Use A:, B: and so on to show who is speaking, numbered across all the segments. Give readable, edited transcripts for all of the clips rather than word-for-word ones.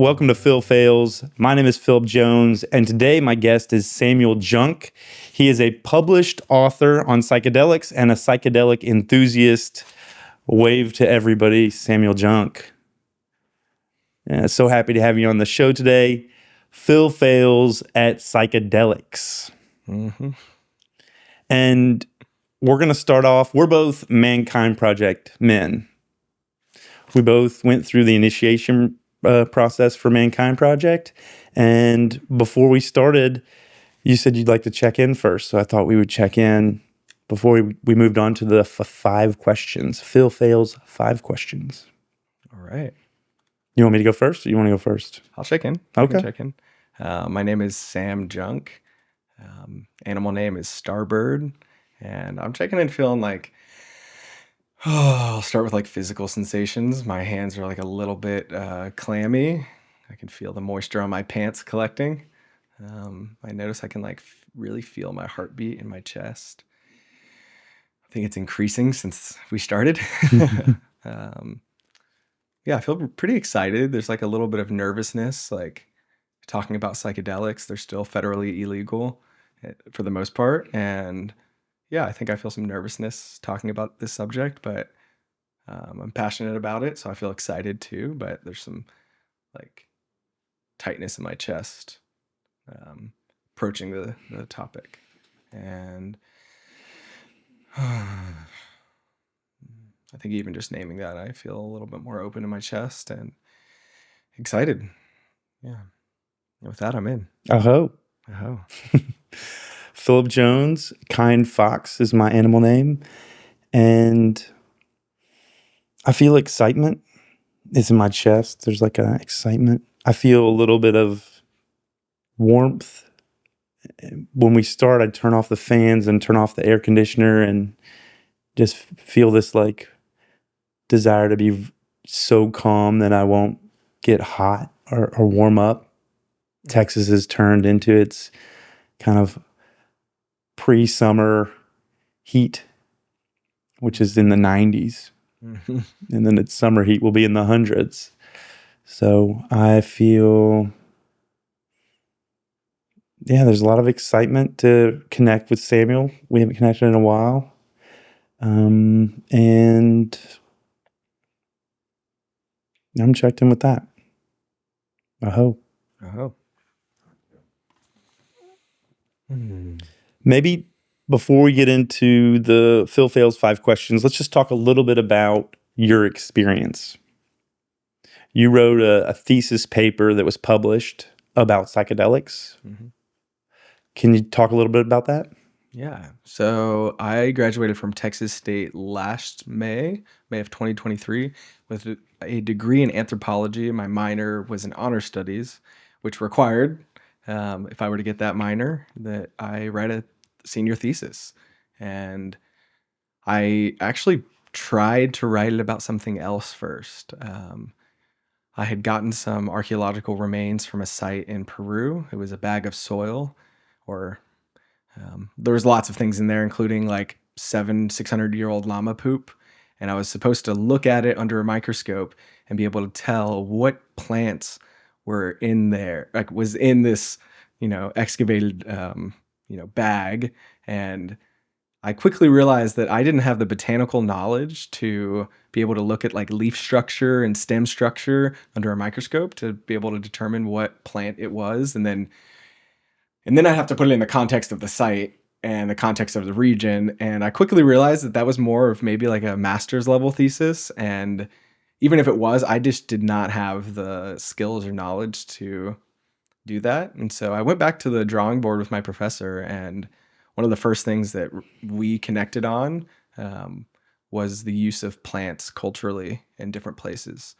A: Welcome to Phil Phails. My name is Phil Jones, and today my guest is Samuel Junk. He is a published author on psychedelics and a psychedelic enthusiast. Wave to everybody, Samuel Junk. Yeah, so happy to have you on the show today. Phil Phails at Psychedelics.
B: Mm-hmm.
A: And we're going to start off, we're both Mankind Project men. We both went through the initiation process for Mankind Project. And before we started, you said you'd like to check in first. So I thought we would check in before we moved on to the 5 questions. Phil Phails 5 questions.
B: All right.
A: You want me to go first or you want to go first?
B: I'll check in.
A: Okay.
B: I can check in. My name is Sam Junk. Animal name is Starbird. And I'm checking in feeling like, I'll start with like physical sensations. My hands are like a little bit clammy. I can feel the moisture on my pants collecting. I notice I can like really feel my heartbeat in my chest. I think it's increasing since we started. Yeah, I feel pretty excited. There's like a little bit of nervousness, like talking about psychedelics. They're still federally illegal for the most part. And yeah, I think I feel some nervousness talking about this subject, but I'm passionate about it. So I feel excited too, but there's some like tightness in my chest approaching the topic. And I think even just naming that, I feel a little bit more open in my chest and excited. Yeah. And with that, I'm in.
A: Oh. Philip Jones, Kind Fox is my animal name. And I feel excitement. It's in my chest. There's like an excitement. I feel a little bit of warmth. When we start, I turn off the fans and turn off the air conditioner and just feel this like desire to be so calm that I won't get hot or warm up. Texas has turned into its kind of pre-summer heat, which is in the 90s.
B: Mm-hmm.
A: And then its summer heat will be in the hundreds. So I feel, there's a lot of excitement to connect with Samuel. We haven't connected in a while. And I'm checked in with that. I hope. Maybe before we get into the Phil Phails 5 questions, let's just talk a little bit about your experience. You wrote a thesis paper that was published about psychedelics.
B: Mm-hmm.
A: Can you talk a little bit about that?
B: Yeah. So I graduated from Texas State last May of 2023 with a degree in anthropology. My minor was in honor studies, which required, if I were to get that minor, that I write a senior thesis. And I actually tried to write it about something else first. I had gotten some archaeological remains from a site in Peru. It was a bag of soil, or there was lots of things in there, including like 600-year-old llama poop. And I was supposed to look at it under a microscope and be able to tell what plants were in there, like was in this, excavated, bag. And I quickly realized that I didn't have the botanical knowledge to be able to look at like leaf structure and stem structure under a microscope to be able to determine what plant it was. And then I have to put it in the context of the site and the context of the region. And I quickly realized that was more of maybe like a master's level thesis. And even if it was, I just did not have the skills or knowledge to do that. And so I went back to the drawing board with my professor, and one of the first things that we connected on was the use of plants culturally in different places.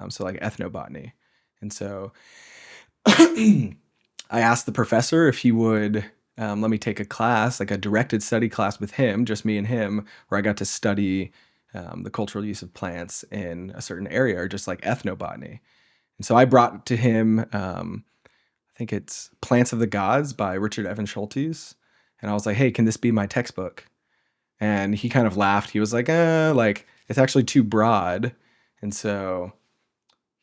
B: So like ethnobotany. And so I asked the professor if he would let me take a class, like a directed study class with him, just me and him, where I got to study the cultural use of plants in a certain area, or just like ethnobotany. And so I brought to him, I think it's Plants of the Gods by Richard Evan Schultes. And I was like, hey, can this be my textbook? And he kind of laughed. He was like, it's actually too broad. And so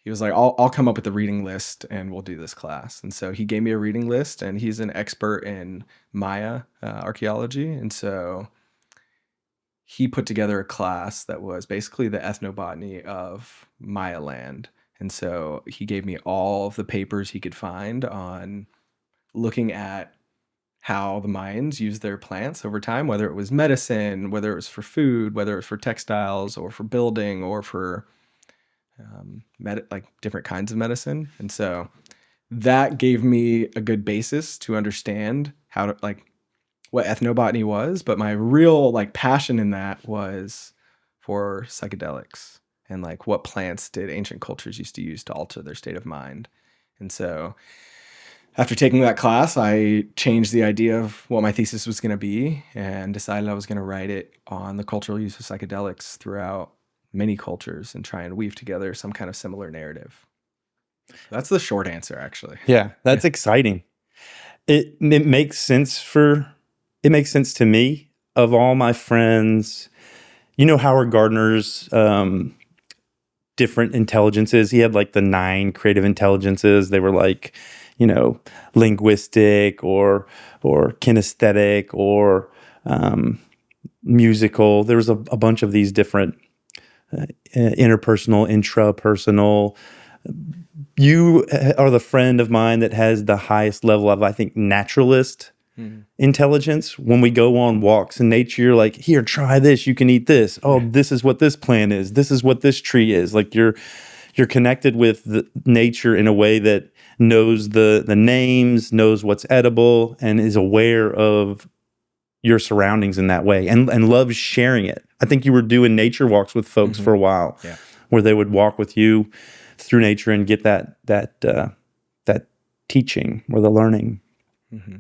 B: he was like, I'll come up with a reading list and we'll do this class. And so he gave me a reading list, and he's an expert in Maya archaeology. And so he put together a class that was basically the ethnobotany of Maya land. And so he gave me all of the papers he could find on looking at how the Mayans used their plants over time, whether it was medicine, whether it was for food, whether it was for textiles or for building or for like different kinds of medicine. And so that gave me a good basis to understand how to like what ethnobotany was. But my real like passion in that was for psychedelics and like what plants did ancient cultures used to use to alter their state of mind. And so after taking that class, I changed the idea of what my thesis was going to be and decided I was going to write it on the cultural use of psychedelics throughout many cultures and try and weave together some kind of similar narrative. That's the short answer, actually.
A: Yeah, that's exciting. It makes sense to me. Of all my friends, Howard Gardner's different intelligences. He had like the 9 creative intelligences. They were like, linguistic or kinesthetic or musical. There was a bunch of these different interpersonal, intrapersonal. You are the friend of mine that has the highest level of, I think, naturalist intelligence. When we go on walks in nature, you're like, here, try this. You can eat this. Oh, this is what this plant is. This is what this tree is. Like you're connected with the nature in a way that knows the names, knows what's edible, and is aware of your surroundings in that way and loves sharing it. I think you were doing nature walks with folks for a while where they would walk with you through nature and get that teaching or the learning.
B: Mm-hmm.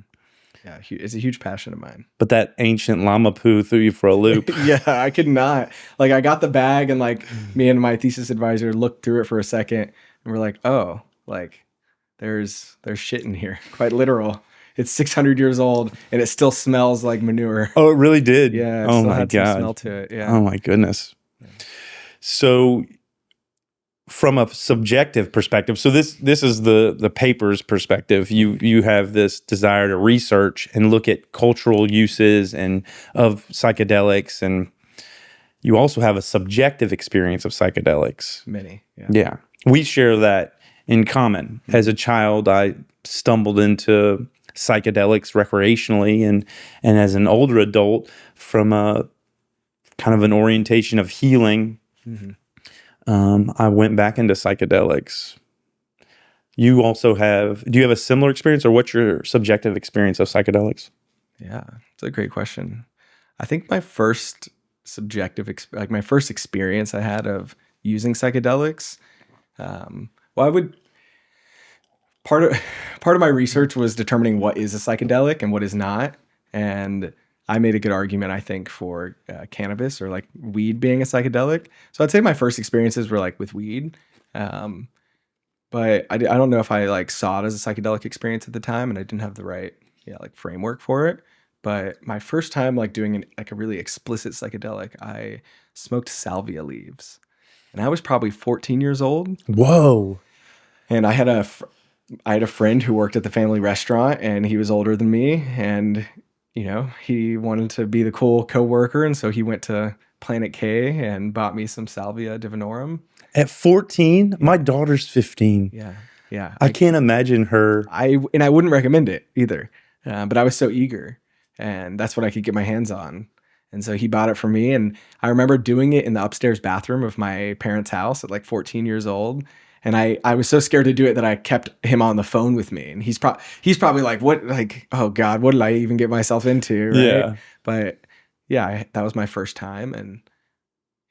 B: Yeah, it's a huge passion of mine.
A: But that ancient llama poo threw you for a loop.
B: Yeah, I could not. Like, I got the bag and like me and my thesis advisor looked through it for a second and we're like, oh, like there's shit in here. Quite literal. It's 600 years old and it still smells like manure.
A: Oh, it really did?
B: Yeah, it
A: oh
B: still
A: my
B: had
A: God.
B: some smell to it. Yeah.
A: Oh my goodness. Yeah. So from a subjective perspective, so this is the paper's perspective. You have this desire to research and look at cultural uses and of psychedelics, and you also have a subjective experience of psychedelics.
B: Many, yeah.
A: Yeah, we share that in common. As a child, I stumbled into psychedelics recreationally, and as an older adult, from a kind of an orientation of healing. I went back into psychedelics. Do you have a similar experience, or what's your subjective experience of psychedelics?
B: Yeah, it's a great question. I think my first my first experience I had of using psychedelics, part of my research was determining what is a psychedelic and what is not. And I made a good argument, I think, for cannabis or like weed being a psychedelic. So I'd say my first experiences were like with weed. But I don't know if I like saw it as a psychedelic experience at the time, and I didn't have the right framework for it. But my first time like doing a really explicit psychedelic, I smoked salvia leaves. And I was probably 14 years old.
A: Whoa.
B: And I had a friend who worked at the family restaurant, and he was older than me, and he wanted to be the cool coworker, and so he went to Planet K and bought me some salvia divinorum.
A: At 14? My daughter's 15.
B: Yeah.
A: I can't imagine her.
B: I wouldn't recommend it either, but I was so eager, and that's what I could get my hands on. And so he bought it for me, and I remember doing it in the upstairs bathroom of my parents' house at like 14 years old. And I was so scared to do it that I kept him on the phone with me. And he's probably like, what, like, oh God, what did I even get myself into? Right?
A: Yeah.
B: But yeah, that was my first time. And,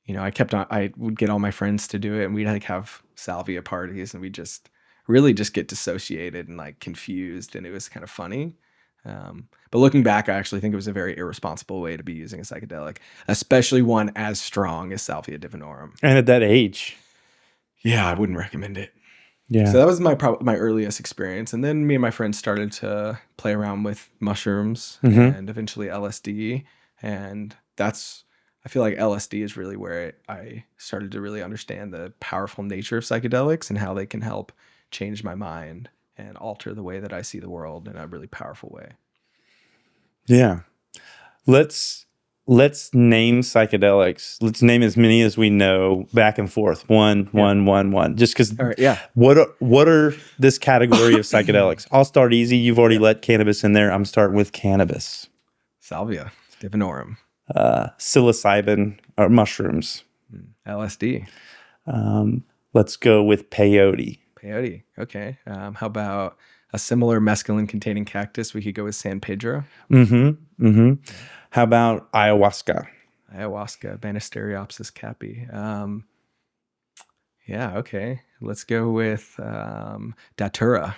B: I would get all my friends to do it, and we'd like have salvia parties, and we'd just really just get dissociated and like confused. And it was kind of funny. But looking back, I actually think it was a very irresponsible way to be using a psychedelic, especially one as strong as salvia divinorum.
A: And at that age.
B: Yeah, I wouldn't recommend it.
A: Yeah.
B: So that was my earliest experience. And then me and my friends started to play around with mushrooms and eventually LSD. And that's, I feel like LSD is really where I started to really understand the powerful nature of psychedelics and how they can help change my mind and alter the way that I see the world in a really powerful way.
A: Yeah. Let's name psychedelics. Let's name as many as we know, back and forth. One. Just because.
B: All right, yeah.
A: What are this category of psychedelics? I'll start easy. You've already let cannabis in there. I'm starting with cannabis.
B: Salvia, divinorum.
A: Psilocybin or mushrooms.
B: LSD.
A: Let's go with peyote.
B: Peyote. Okay. How about a similar mescaline-containing cactus? We could go with San Pedro.
A: How about ayahuasca?
B: Ayahuasca, Banisteriopsis capi. Yeah, okay. Let's go with Datura.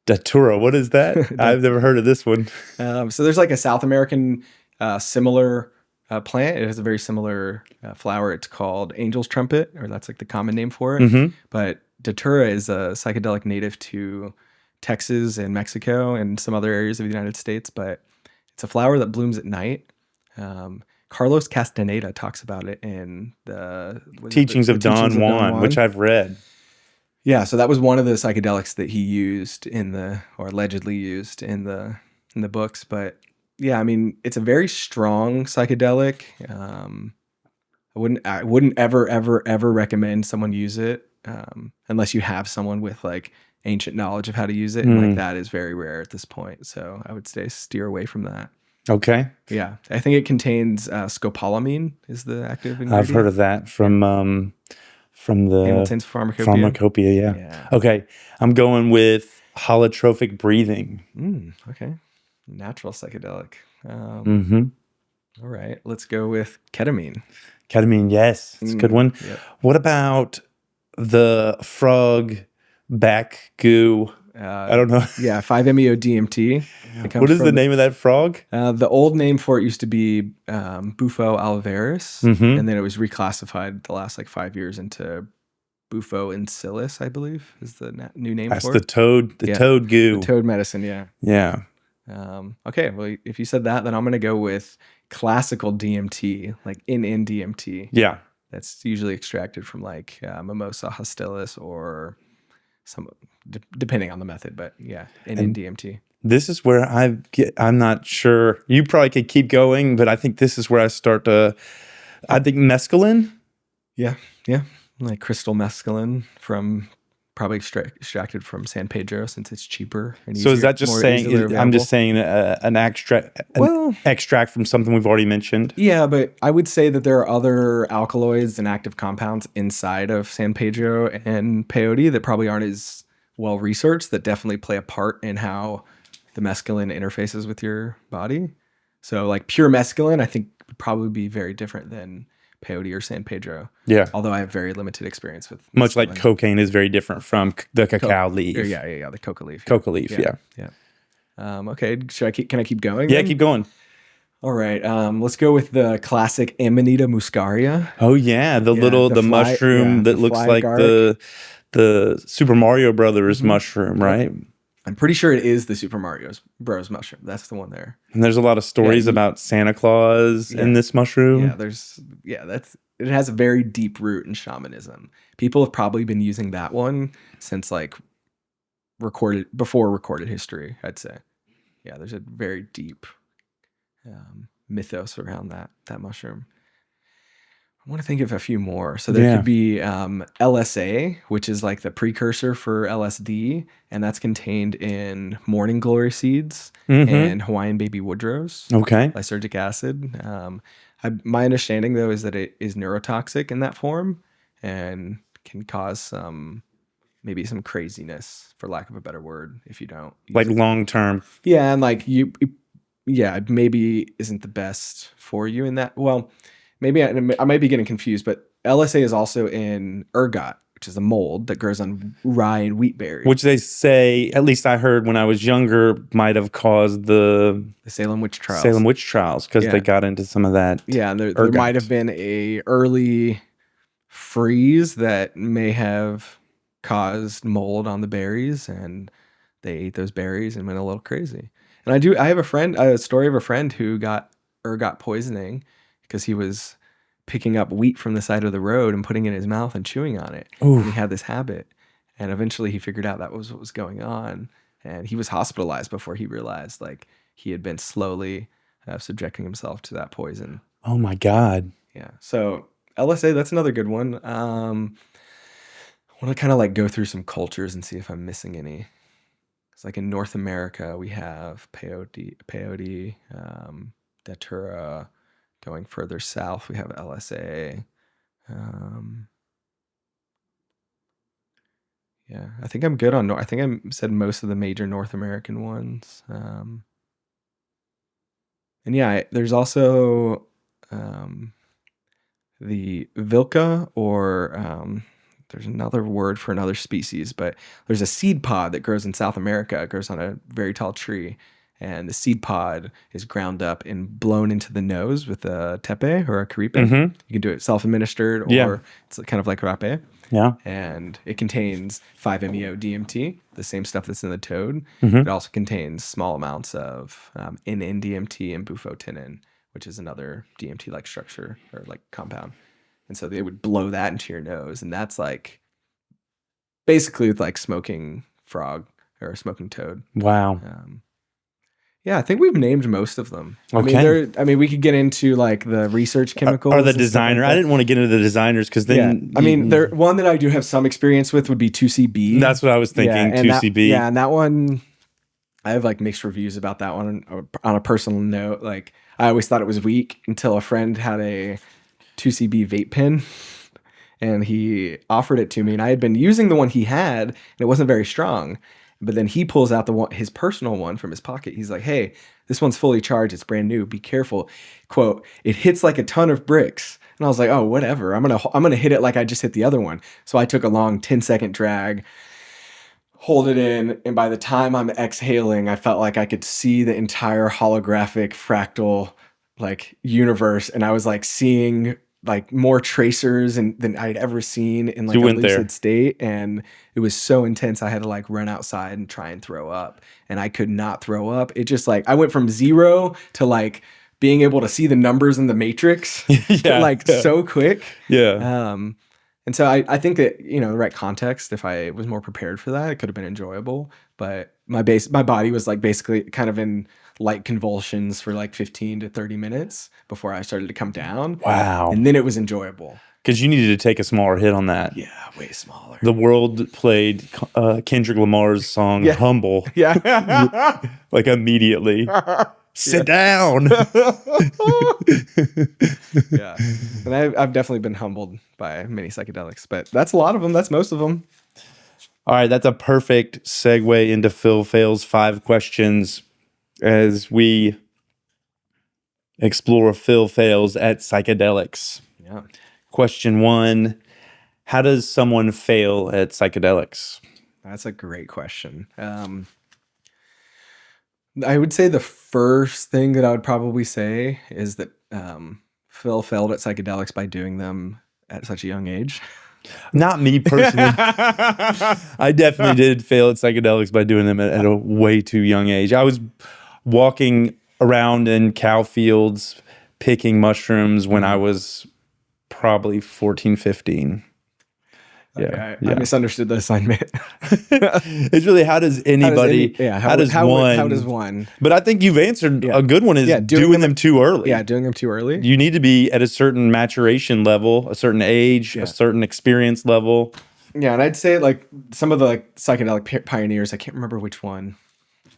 A: Datura, what is that? I've never heard of this one.
B: So there's like a South American similar plant. It has a very similar flower. It's called angel's trumpet, or that's like the common name for it. But Datura is a psychedelic native to Texas and Mexico and some other areas of the United States, but it's a flower that blooms at night. Carlos Castaneda talks about it in the
A: Teachings of Don Juan, which I've read.
B: Yeah, so that was one of the psychedelics that he used or allegedly used in the books. But yeah, I mean, it's a very strong psychedelic. I wouldn't ever recommend someone use it unless you have someone with like ancient knowledge of how to use it, and like that is very rare at this point. So I would steer away from that.
A: Okay.
B: Yeah, I think it contains scopolamine is the active ingredient.
A: I've heard of that from the
B: Hamilton's Pharmacopoeia.
A: Pharmacopoeia, yeah. Okay, I'm going with holotrophic breathing.
B: Okay, natural psychedelic. All right, let's go with ketamine.
A: Ketamine, yes, it's a good one.
B: Yep.
A: What about the frog back goo? I don't know.
B: Yeah, 5-MeO-DMT.
A: What is the name of that frog?
B: The old name for it used to be Bufo alvaris, and then it was reclassified the last like 5 years into Bufo incilis, I believe, is the new name for it.
A: That's the toad goo.
B: The toad medicine, yeah.
A: Yeah.
B: Okay, well, if you said that, then I'm going to go with classical DMT, like in DMT.
A: Yeah.
B: That's usually extracted from like Mimosa hostilis or some, depending on the method, but yeah, in DMT.
A: This is where I'm not sure. You probably could keep going, but I think this is where I think mescaline.
B: Yeah. Like crystal mescaline from probably extracted from San Pedro since it's cheaper and easier.
A: So is that just saying? I'm just saying an extract from something we've already mentioned.
B: Yeah, but I would say that there are other alkaloids and active compounds inside of San Pedro and peyote that probably aren't as well researched, that definitely play a part in how the mescaline interfaces with your body. So like pure mescaline, I think would probably be very different than peyote or San Pedro. Yeah. Although I have very limited experience with mescaline.
A: Much like cocaine is very different from the cacao leaf.
B: Yeah, the coca leaf.
A: Coca leaf, yeah.
B: Okay, can I keep going?
A: Yeah,
B: then?
A: keep going.
B: All right, let's go with the classic Amanita muscaria.
A: Oh yeah, the mushroom that looks like the Super Mario Brothers mushroom, right?
B: I'm pretty sure it is the Super Mario Bros mushroom. That's the one there.
A: And there's a lot of stories about Santa Claus in this mushroom.
B: It has a very deep root in shamanism. People have probably been using that one since like before recorded history, I'd say. Yeah, there's a very deep mythos around that mushroom. I want to think of a few more. So there could be LSA, which is like the precursor for LSD, and that's contained in morning glory seeds and Hawaiian baby woodrose. Okay. Lysergic acid. My understanding, though, is that it is neurotoxic in that form and can cause maybe some craziness, for lack of a better word, if you don't.
A: Like long term.
B: Yeah, and like maybe isn't the best for you in that. Well, maybe I might be getting confused, but LSA is also in ergot, which is a mold that grows on rye and wheat berries.
A: Which they say, at least I heard when I was younger, might have caused the
B: Salem witch trials.
A: Salem witch trials, because they got into some of that.
B: Yeah, and there might have been a early freeze that may have caused mold on the berries, and they ate those berries and went a little crazy. And I have a story of a friend who got ergot poisoning because he was picking up wheat from the side of the road and putting it in his mouth and chewing on it.
A: Oof.
B: And he had this habit. And eventually he figured out that was what was going on. And he was hospitalized before he realized like he had been slowly subjecting himself to that poison.
A: Oh my God.
B: Yeah. So LSA, that's another good one. I want to kind of like go through some cultures and see if I'm missing any. It's like in North America, we have peyote, datura. Going further south, we have LSA. Yeah, I think I'm good on. I think I said most of the major North American ones. And yeah, there's also the vilca, or there's another word for another species, but there's a seed pod that grows in South America. It grows on a very tall tree. And the seed pod is ground up and blown into the nose with a tepe or a caripe. You can do it self-administered, or it's kind of like rape.
A: Yeah.
B: And it contains 5-MeO-DMT, the same stuff that's in the toad. It also contains small amounts of N,N-DMT and bufotenin, which is another DMT-like structure or like compound. And so they would blow that into your nose, and that's like basically like smoking frog or smoking toad.
A: Wow.
B: Yeah, I think we've named most of them.
A: Okay.
B: I mean, we could get into like the research chemicals.
A: Or the
B: and stuff
A: designer.
B: like that.
A: I didn't want to get into the designers because then.
B: Yeah. I mean, one that I do have some experience with would be 2CB.
A: That's what I was thinking. 2CB.
B: And that one, I have like mixed reviews about that one. On a personal note, like I always thought it was weak until a friend had a 2CB vape pen. And he offered it to me, and I had been using the one he had, and it wasn't very strong. But then he pulls out his personal one from his pocket. He's like, "Hey, this one's fully charged. It's brand new. Be careful." Quote, "It hits like a ton of bricks." And I was like, "Oh, whatever. I'm gonna hit it like I just hit the other one." So I took a long 10-second drag, hold it in, and by the time I'm exhaling, I felt like I could see the entire holographic fractal like universe, and I was like seeing like more tracers than I'd ever seen in like a lucid state. And it was so intense. I had to like run outside and try and throw up, and I could not throw up. It just like, I went from 0 to like being able to see the numbers in the matrix so quick.
A: Yeah.
B: And so I think that, the right context, if I was more prepared for that, it could have been enjoyable. But my body was like basically kind of in light convulsions for like 15 to 30 minutes before I started to come down.
A: Wow.
B: And then it was enjoyable.
A: Because you needed to take a smaller hit on that.
B: Yeah, way smaller.
A: The world played Kendrick Lamar's song Humble.
B: Yeah.
A: Like immediately. Sit down.
B: Yeah. And I've definitely been humbled by many psychedelics, but that's a lot of them. That's most of them.
A: All right. That's a perfect segue into Phil Phails' 5 questions as we explore Phil Phails at psychedelics.
B: Yeah.
A: Question 1, how does someone fail at psychedelics?
B: That's a great question. I would say the first thing that I would probably say is that Phil failed at psychedelics by doing them at such a young age.
A: Not me personally. I definitely did fail at psychedelics by doing them at a way too young age. I was walking around in cow fields picking mushrooms when I was probably 14, 15.
B: Okay, I misunderstood the assignment.
A: It's really how does one? But I think you've answered a good one is doing them too early.
B: Yeah, doing them too early.
A: You need to be at a certain maturation level, a certain age, a certain experience level.
B: Yeah, and I'd say like some of the like psychedelic pioneers, I can't remember which one,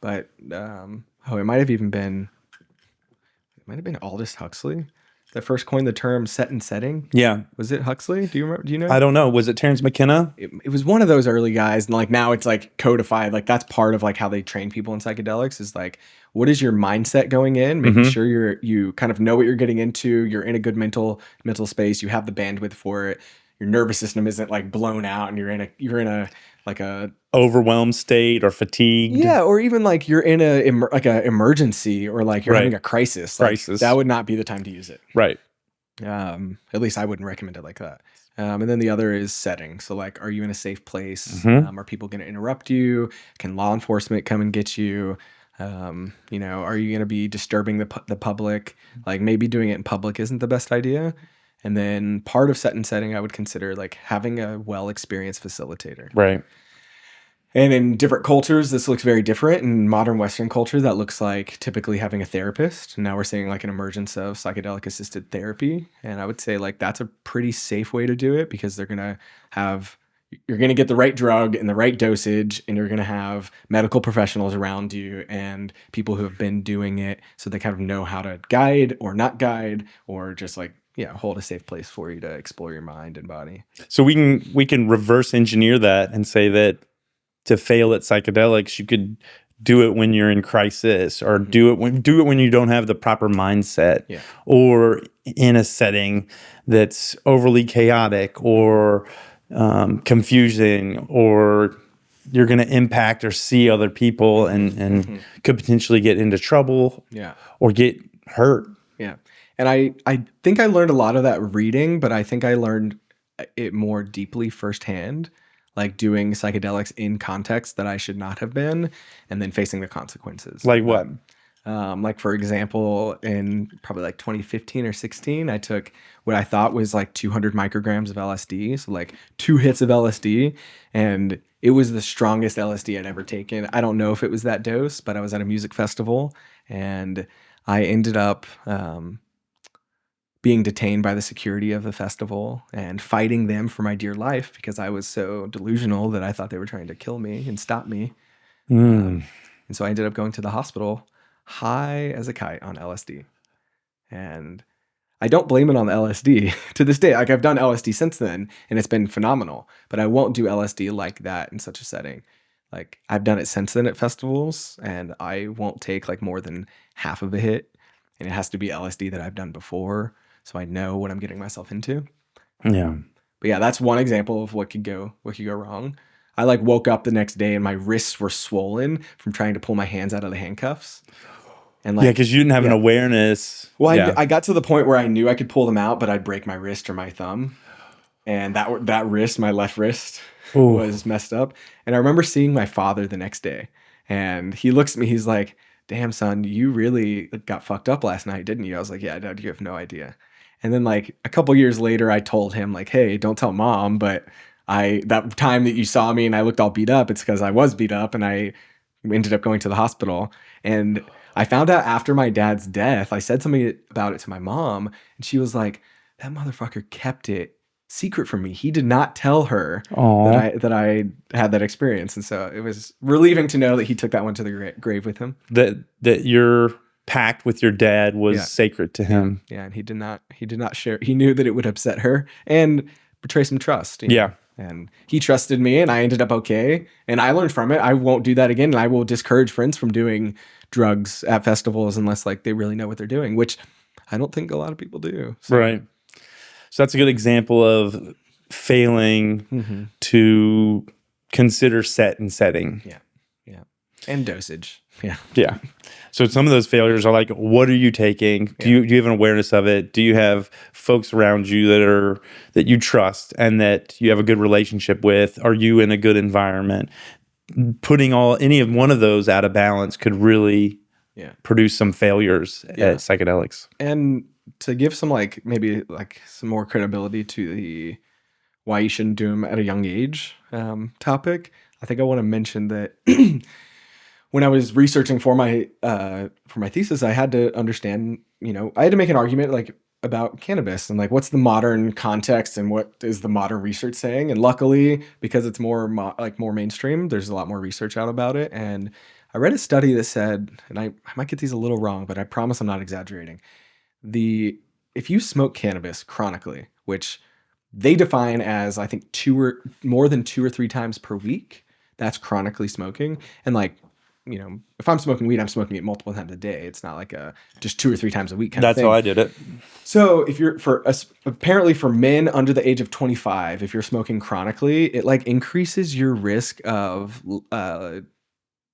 B: but it might have been Aldous Huxley that first coined the term set and setting.
A: Yeah.
B: Was it Huxley? Do you remember? Do you know?
A: I don't know. Was it Terence McKenna?
B: It was one of those early guys. And like now it's like codified. Like that's part of like how they train people in psychedelics is like, what is your mindset going in? Making sure you kind of know what you're getting into. You're in a good mental space. You have the bandwidth for it. Your nervous system isn't like blown out and you're in a like a
A: overwhelmed state or fatigued.
B: Yeah, or even like you're in a emergency or like you're having a crisis. Like, that would not be the time to use it.
A: Right.
B: At least I wouldn't recommend it like that. And then the other is setting. So like, are you in a safe place? Are people going to interrupt you? Can law enforcement come and get you? You know, are you going to be disturbing the public? Like maybe doing it in public isn't the best idea. And then part of set and setting, I would consider like having a well-experienced facilitator.
A: Right.
B: And in different cultures, this looks very different. In modern Western culture, that looks like typically having a therapist. And now we're seeing like an emergence of psychedelic assisted therapy. And I would say like that's a pretty safe way to do it because you're going to get the right drug and the right dosage, and you're going to have medical professionals around you and people who have been doing it. So they kind of know how to guide or not guide or just like, hold a safe place for you to explore your mind and body.
A: So we can reverse engineer that and say that to fail at psychedelics, you could do it when you're in crisis, or do it when you don't have the proper mindset, or in a setting that's overly chaotic or confusing, or you're going to impact or see other people and could potentially get into trouble, or get hurt.
B: Yeah. And I think I learned a lot of that reading, but I think I learned it more deeply firsthand, like doing psychedelics in context that I should not have been, and then facing the consequences.
A: Like what?
B: Like for example, in probably like 2015 or 16, I took what I thought was like 200 micrograms of LSD. So like 2 hits of LSD, and it was the strongest LSD I'd ever taken. I don't know if it was that dose, but I was at a music festival and I ended up being detained by the security of the festival and fighting them for my dear life because I was so delusional that I thought they were trying to kill me and stop me. And so I ended up going to the hospital high as a kite on LSD. And I don't blame it on the LSD to this day. Like I've done LSD since then and it's been phenomenal, but I won't do LSD like that in such a setting. Like I've done it since then at festivals, and I won't take like more than half of a hit, and it has to be LSD that I've done before, so I know what I'm getting myself into.
A: Yeah.
B: But yeah, that's one example of what could go wrong. I like woke up the next day and my wrists were swollen from trying to pull my hands out of the handcuffs. And like,
A: because you didn't have an awareness.
B: Well, I got to the point where I knew I could pull them out, but I'd break my wrist or my thumb. And that wrist, my left wrist, was messed up. And I remember seeing my father the next day, and he looks at me, he's like, "Damn, son, you really got fucked up last night, didn't you?" I was like, "Yeah, Dad, you have no idea." And then like a couple years later, I told him like, "Hey, don't tell Mom, but that time that you saw me and I looked all beat up, it's because I was beat up and I ended up going to the hospital." And I found out after my dad's death, I said something about it to my mom, and she was like, "That motherfucker kept it secret from me. He did not tell her that I had that experience." And so it was relieving to know that he took that one to the grave with him.
A: That your pact with your dad was sacred to him.
B: Yeah, and he did not share. He knew that it would upset her and betray some trust. You know? And he trusted me, and I ended up okay. And I learned from it. I won't do that again, and I will discourage friends from doing drugs at festivals unless like they really know what they're doing, which I don't think a lot of people do. So.
A: Right. So that's a good example of failing to consider set and setting.
B: Yeah. Yeah. And dosage. Yeah.
A: Yeah. So some of those failures are like, what are you taking? Do you have an awareness of it? Do you have folks around you that you trust and that you have a good relationship with? Are you in a good environment? Putting any of one of those out of balance could really produce some failures at psychedelics.
B: And to give some like maybe like some more credibility to the why you shouldn't do them at a young age topic, I think I want to mention that when I was researching for my thesis, I had to understand, I had to make an argument like about cannabis and like what's the modern context and what is the modern research saying. And luckily, because it's more mainstream, there's a lot more research out about it. And I read a study that said, and I might get these a little wrong, but I promise I'm not exaggerating. If you smoke cannabis chronically, which they define as I think more than 2 or 3 times per week, that's chronically smoking. And like, if I'm smoking weed, I'm smoking it multiple times a day. It's not like just 2 or 3 times a week kind of thing.
A: That's how I did it.
B: So if you're apparently for men under the age of 25, if you're smoking chronically, it like increases your risk of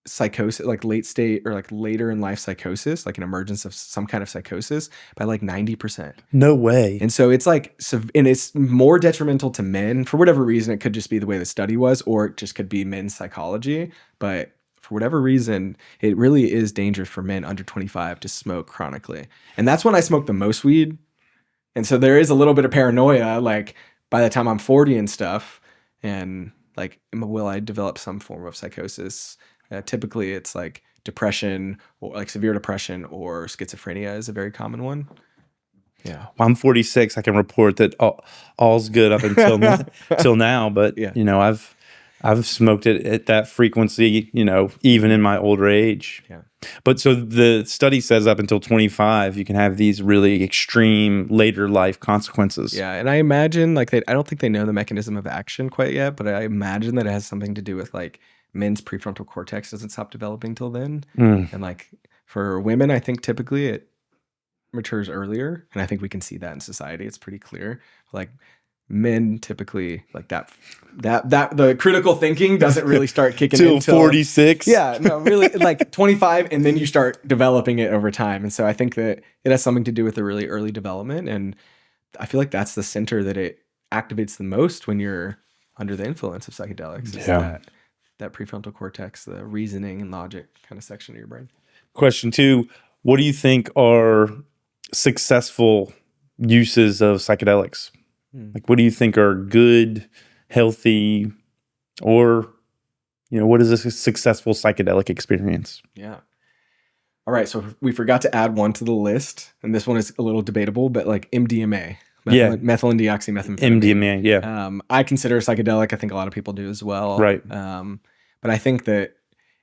B: psychosis, like late state or like later in life psychosis, like an emergence of some kind of psychosis by like 90%.
A: No way.
B: And so it's like, and it's more detrimental to men for whatever reason. It could just be the way the study was, or it just could be men's psychology. But for whatever reason, it really is dangerous for men under 25 to smoke chronically. And that's when I smoke the most weed. And so there is a little bit of paranoia, like by the time I'm 40 and stuff, and like, will I develop some form of psychosis? Typically, it's like depression or like severe depression or schizophrenia is a very common one. Yeah.
A: Well, I'm 46. I can report that all's good up until till now. But
B: Yeah.
A: I've smoked it at that frequency, even in my older age.
B: Yeah.
A: But so the study says up until 25, you can have these really extreme later life consequences.
B: Yeah, and I imagine like I don't think they know the mechanism of action quite yet, but I imagine that it has something to do with like men's prefrontal cortex doesn't stop developing till then, and like for women, I think typically it matures earlier, and I think we can see that in society. It's pretty clear. Like men typically like that the critical thinking doesn't really start kicking in
A: until 46.
B: Yeah, no, really like 25, and then you start developing it over time. And so I think that it has something to do with the really early development, and I feel like that's the center that it activates the most when you're under the influence of psychedelics. Is that prefrontal cortex, the reasoning and logic kind of section of your brain.
A: Question 2, what do you think are successful uses of psychedelics? Like, what do you think are good, healthy, or, what is a successful psychedelic experience?
B: Yeah. All right. So we forgot to add one to the list, and this one is a little debatable, but like MDMA, methylene-deoxymethamphetamine.
A: MDMA, yeah.
B: I consider a psychedelic. I think a lot of people do as well.
A: Right.
B: But I think that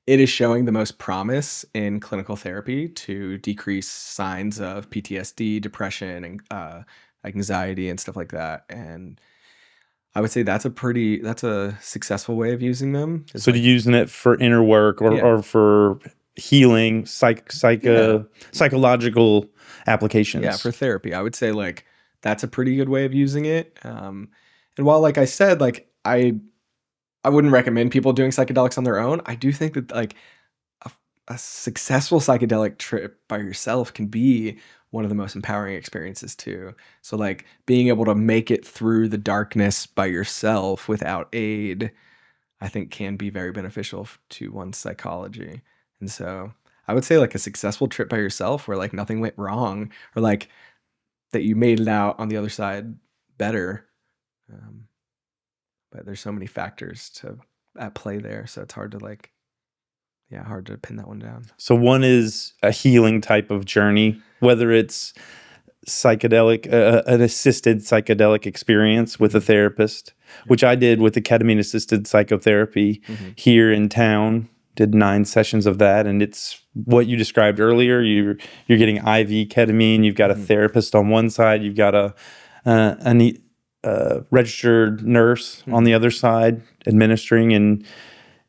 B: it is showing the most promise in clinical therapy to decrease signs of PTSD, depression, and anxiety and stuff like that. And I would say that's a successful way of using them.
A: So like, using it for inner work or for healing, psychological applications.
B: Yeah, for therapy. I would say like that's a pretty good way of using it. And while like I said, like I wouldn't recommend people doing psychedelics on their own, I do think that like a successful psychedelic trip by yourself can be one of the most empowering experiences too. So like being able to make it through the darkness by yourself without aid, I think can be very beneficial to one's psychology. And so I would say like a successful trip by yourself where like nothing went wrong or like that you made it out on the other side better. But there's so many factors at play there. So it's hard to pin that one down.
A: So one is a healing type of journey, whether it's psychedelic, an assisted psychedelic experience with a therapist, which I did with the ketamine-assisted psychotherapy here in town. Did 9 sessions of that, and it's what you described earlier. You're getting IV ketamine. You've got a therapist on one side. You've got a registered nurse on the other side administering, and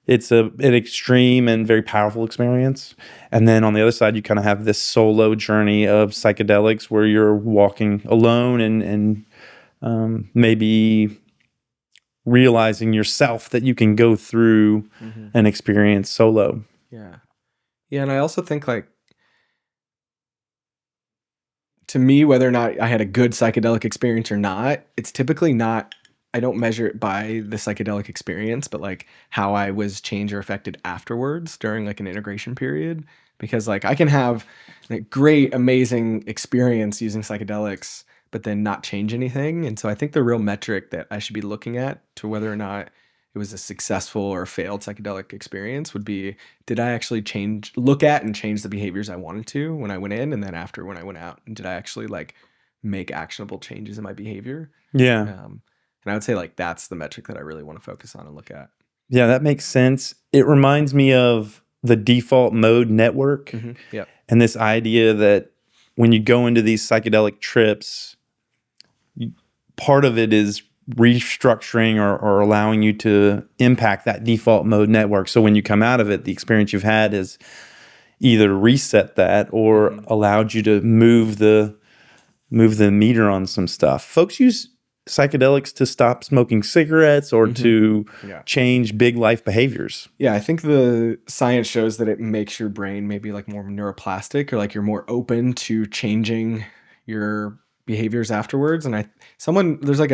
A: it's an extreme and very powerful experience. And then on the other side, you kind of have this solo journey of psychedelics where you're walking alone and maybe realizing yourself that you can go through an experience solo.
B: Yeah. Yeah. And I also think like, to me, whether or not I had a good psychedelic experience or not, it's typically not, I don't measure it by the psychedelic experience, but like how I was changed or affected afterwards during like an integration period. Because like I can have a great, amazing experience using psychedelics, but then not change anything. And so I think the real metric that I should be looking at to whether or not it was a successful or failed psychedelic experience would be, did I actually look at and change the behaviors I wanted to when I went in, and then after when I went out? And did I actually like make actionable changes in my behavior?
A: Yeah.
B: And I would say like that's the metric that I really want to focus on and look at.
A: Yeah, that makes sense. It reminds me of the default mode network.
B: Yep.
A: And this idea that when you go into these psychedelic trips, part of it is restructuring or allowing you to impact that default mode network. So when you come out of it, the experience you've had is either reset that or allowed you to move the meter on some stuff. Folks use psychedelics to stop smoking cigarettes or to change big life behaviors.
B: Yeah, I think the science shows that it makes your brain maybe like more neuroplastic, or like you're more open to changing your behaviors afterwards. And there's like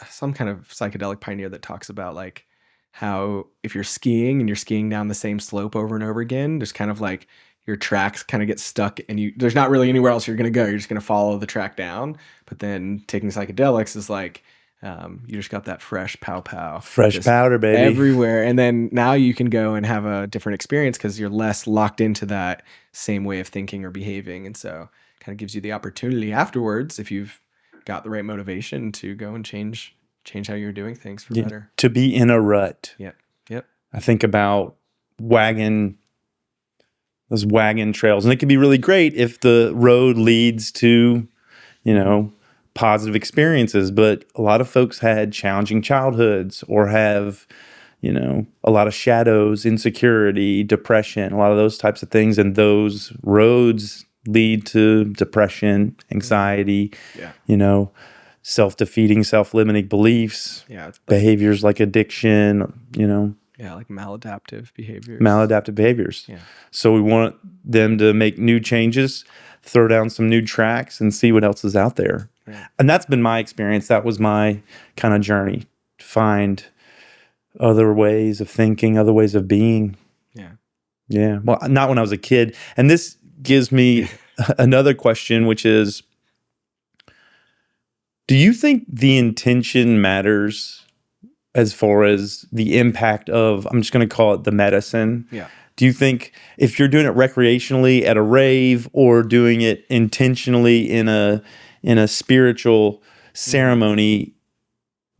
B: some kind of psychedelic pioneer that talks about like how if you're skiing and you're skiing down the same slope over and over again, there's kind of like your tracks kind of get stuck and there's not really anywhere else you're going to go. You're just going to follow the track down. But then taking psychedelics is like, you just got that fresh pow
A: Fresh
B: just
A: powder, baby.
B: everywhere. And then now you can go and have a different experience because you're less locked into that same way of thinking or behaving. And so it kind of gives you the opportunity afterwards, if you've got the right motivation, to go and change how you're doing things for better.
A: To be in a rut.
B: Yep.
A: I think about those wagon trails, and it can be really great if the road leads to, positive experiences. But a lot of folks had challenging childhoods or have, a lot of shadows, insecurity, depression, a lot of those types of things. And those roads lead to depression, anxiety, self-defeating, self-limiting beliefs, behaviors like addiction,
B: like maladaptive behaviors. Yeah.
A: So we want them to make new changes, throw down some new tracks, and see what else is out there.
B: Right.
A: And that's been my experience. That was my kind of journey, to find other ways of thinking, other ways of being. Yeah. Well, not when I was a kid. And this gives me another question, which is, do you think the intention matters as far as the impact of, I'm just going to call it the medicine?
B: Yeah.
A: Do you think if you're doing it recreationally at a rave or doing it intentionally in a spiritual ceremony,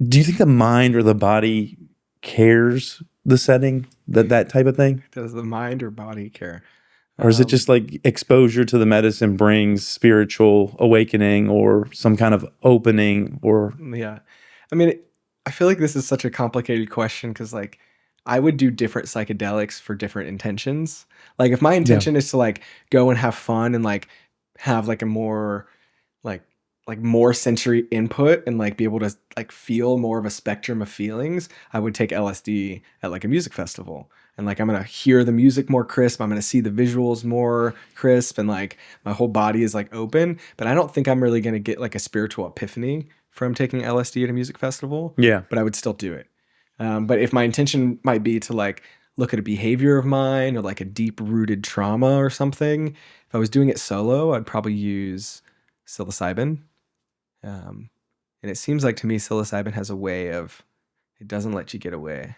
A: do you think the mind or the body cares the setting, that type of thing?
B: Does the mind or body care?
A: Or is it just like exposure to the medicine brings spiritual awakening or some kind of opening? Or
B: Yeah. I mean, I feel like this is such a complicated question because like I would do different psychedelics for different intentions. Like if my intention is to like go and have fun and like have like a more like more sensory input and like be able to like feel more of a spectrum of feelings, I would take LSD at like a music festival. And like I'm gonna hear the music more crisp, I'm gonna see the visuals more crisp, and like my whole body is like open. But I don't think I'm really gonna get like a spiritual epiphany from taking LSD at a music festival.
A: Yeah.
B: But I would still do it. But if my intention might be to like look at a behavior of mine or like a deep rooted trauma or something, if I was doing it solo, I'd probably use psilocybin. And it seems like to me psilocybin has a way of, it doesn't let you get away.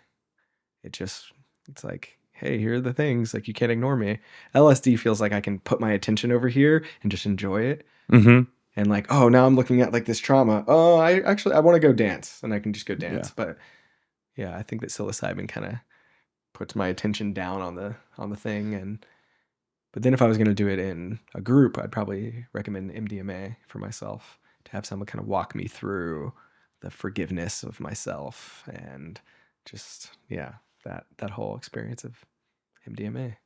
B: It's like, hey, here are the things, like you can't ignore me. LSD feels like I can put my attention over here and just enjoy it.
A: Mm-hmm.
B: And like, oh, now I'm looking at like this trauma. Oh, I want to go dance, and I can just go dance. But yeah, I think that psilocybin kind of puts my attention down on the thing. But then if I was going to do it in a group, I'd probably recommend MDMA for myself, to have someone kind of walk me through the forgiveness of myself and just, that whole experience of MDMA.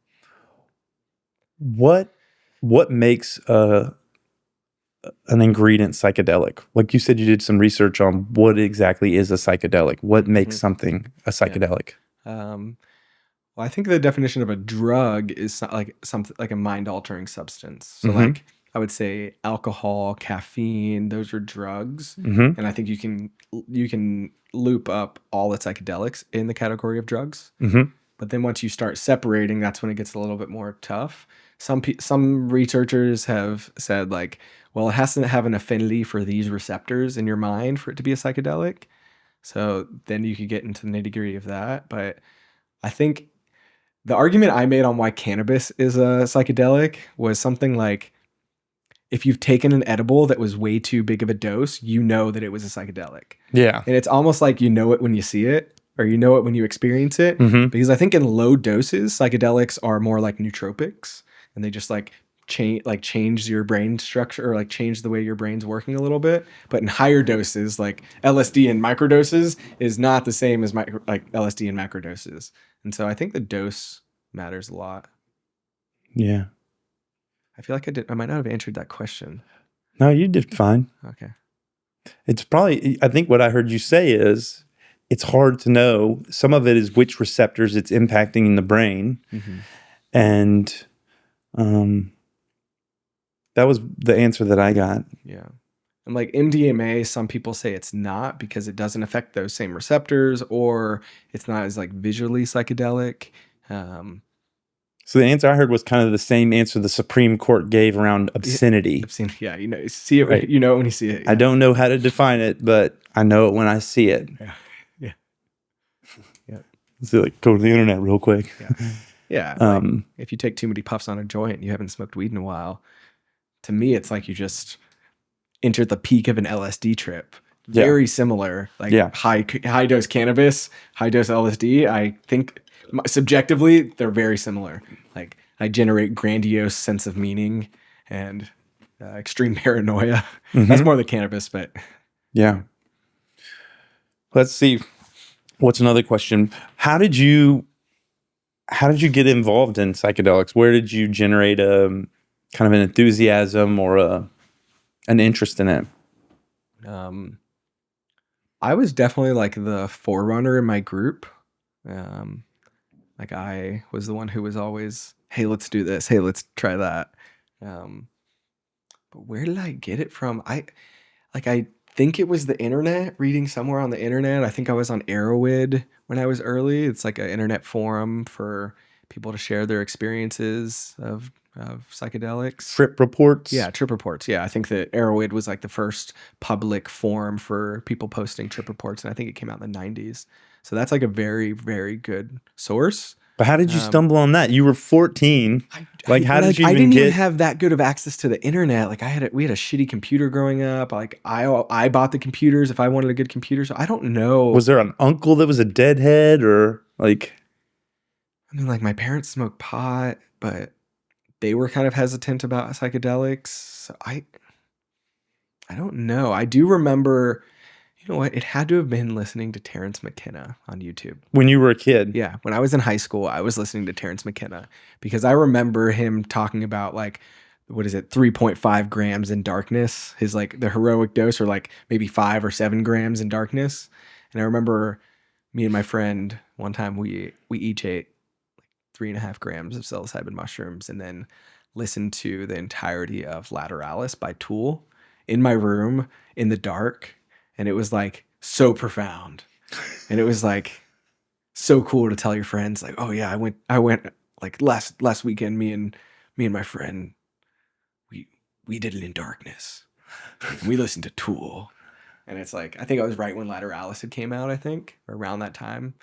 A: What makes an ingredient psychedelic? Like you said, you did some research on what exactly is a psychedelic. What makes something a psychedelic?
B: Well, I think the definition of a drug is like something like a mind-altering substance. So like I would say alcohol, caffeine, those are drugs. And I think you can loop up all the psychedelics in the category of drugs. But then once you start separating, that's when it gets a little bit more tough. Some researchers have said like, well, it has to have an affinity for these receptors in your mind for it to be a psychedelic. So then you could get into the nitty-gritty of that. But I think the argument I made on why cannabis is a psychedelic was something like, if you've taken an edible that was way too big of a dose, you know that it was a psychedelic.
A: Yeah.
B: And it's almost like you know it when you see it, or you know it when you experience it. Because I think in low doses, psychedelics are more like nootropics, and they just like change your brain structure, or like change the way your brain's working a little bit. But in higher doses, like LSD in microdoses is not the same as like LSD in macrodoses. And so I think the dose matters a lot.
A: Yeah.
B: I feel like I might not have answered that question.
A: No, you did fine.
B: Okay.
A: It's probably, I think what I heard you say is, it's hard to know. Some of it is which receptors it's impacting in the brain. And that was the answer that I got.
B: Yeah. And like MDMA, some people say it's not because it doesn't affect those same receptors, or it's not as like visually psychedelic.
A: So the answer I heard was kind of the same answer the Supreme Court gave around obscenity.
B: Yeah, you see it, right? You know it when you see it. Yeah.
A: I don't know how to define it, but I know it when I see it.
B: Yeah.
A: So like go to the internet real quick.
B: Yeah. Like, if you take too many puffs on a joint and you haven't smoked weed in a while, to me, it's like you just entered the peak of an LSD trip. Very similar, like high dose cannabis, high dose LSD. I think subjectively they're very similar. Like I generate grandiose sense of meaning and extreme paranoia. That's more the cannabis, but
A: yeah. Let's see. What's another question? How did you get involved in psychedelics? Where did you generate a kind of an enthusiasm or an interest in it?
B: I was definitely like the forerunner in my group. Like I was the one who was always, hey, let's do this. Hey, let's try that. But where did I get it from? I think it was the internet, reading somewhere on the internet. I think I was on Arrowid when I was early. It's like an internet forum for people to share their experiences of psychedelics.
A: Trip reports?
B: Yeah, trip reports. Yeah, I think that Arrowid was like the first public forum for people posting trip reports, and I think it came out in the 90s. So that's like a very, very good source.
A: But how did you stumble on that? You were 14. How did you
B: I didn't even have that good of access to the internet. Like we had a shitty computer growing up. Like I bought the computers if I wanted a good computer. So I don't know.
A: Was there an uncle that was a deadhead or like?
B: I mean, like my parents smoked pot, but they were kind of hesitant about psychedelics. So I don't know. I do remember, you know what? It had to have been listening to Terrence McKenna on YouTube.
A: When you were a kid?
B: Yeah. When I was in high school, I was listening to Terrence McKenna because I remember him talking about like, 3.5 grams in darkness, his like the heroic dose, or like maybe 5 or 7 grams in darkness. And I remember me and my friend one time we each ate 3.5 grams of psilocybin mushrooms and then listened to the entirety of Lateralis by Tool in my room in the dark. And it was like so profound. And it was like so cool to tell your friends like, oh yeah, I went like last weekend, me and my friend, we did it in darkness. We listened to Tool. And it's like, I think I was right when Lateralis had came out, I think, or around that time.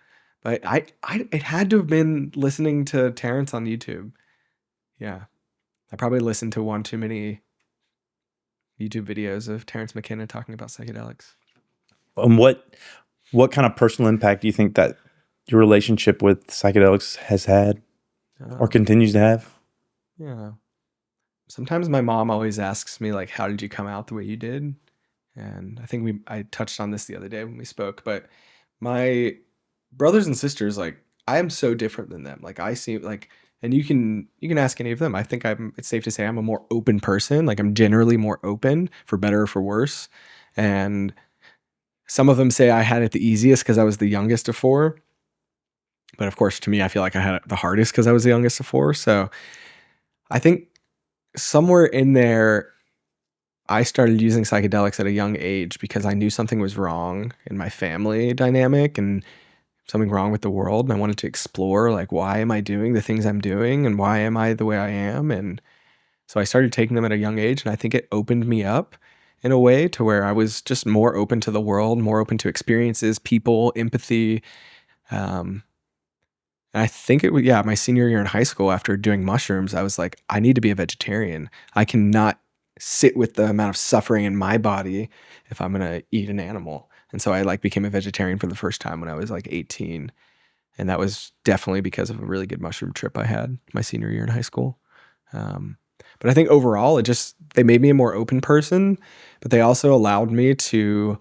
B: But it had to have been listening to Terrence on YouTube. Yeah. I probably listened to one too many YouTube videos of Terrence McKenna talking about psychedelics.
A: What kind of personal impact do you think that your relationship with psychedelics has had or continues to have?
B: Yeah. Sometimes my mom always asks me like, how did you come out the way you did? And I think I touched on this the other day when we spoke, but my brothers and sisters, like I am so different than them. Like I seem like, and you can ask any of them. I think it's safe to say I'm a more open person. Like I'm generally more open, for better or for worse. And some of them say I had it the easiest because I was the youngest of 4. But of course, to me, I feel like I had it the hardest because I was the youngest of 4. So I think somewhere in there, I started using psychedelics at a young age because I knew something was wrong in my family dynamic and something wrong with the world. And I wanted to explore, like, why am I doing the things I'm doing and why am I the way I am? And so I started taking them at a young age. And I think it opened me up in a way to where I was just more open to the world, more open to experiences, people, empathy. And I think it was, my senior year in high school after doing mushrooms, I was like, I need to be a vegetarian. I cannot sit with the amount of suffering in my body if I'm going to eat an animal. And so I like became a vegetarian for the first time when I was like 18. And that was definitely because of a really good mushroom trip I had my senior year in high school. But I think overall, they made me a more open person, but they also allowed me to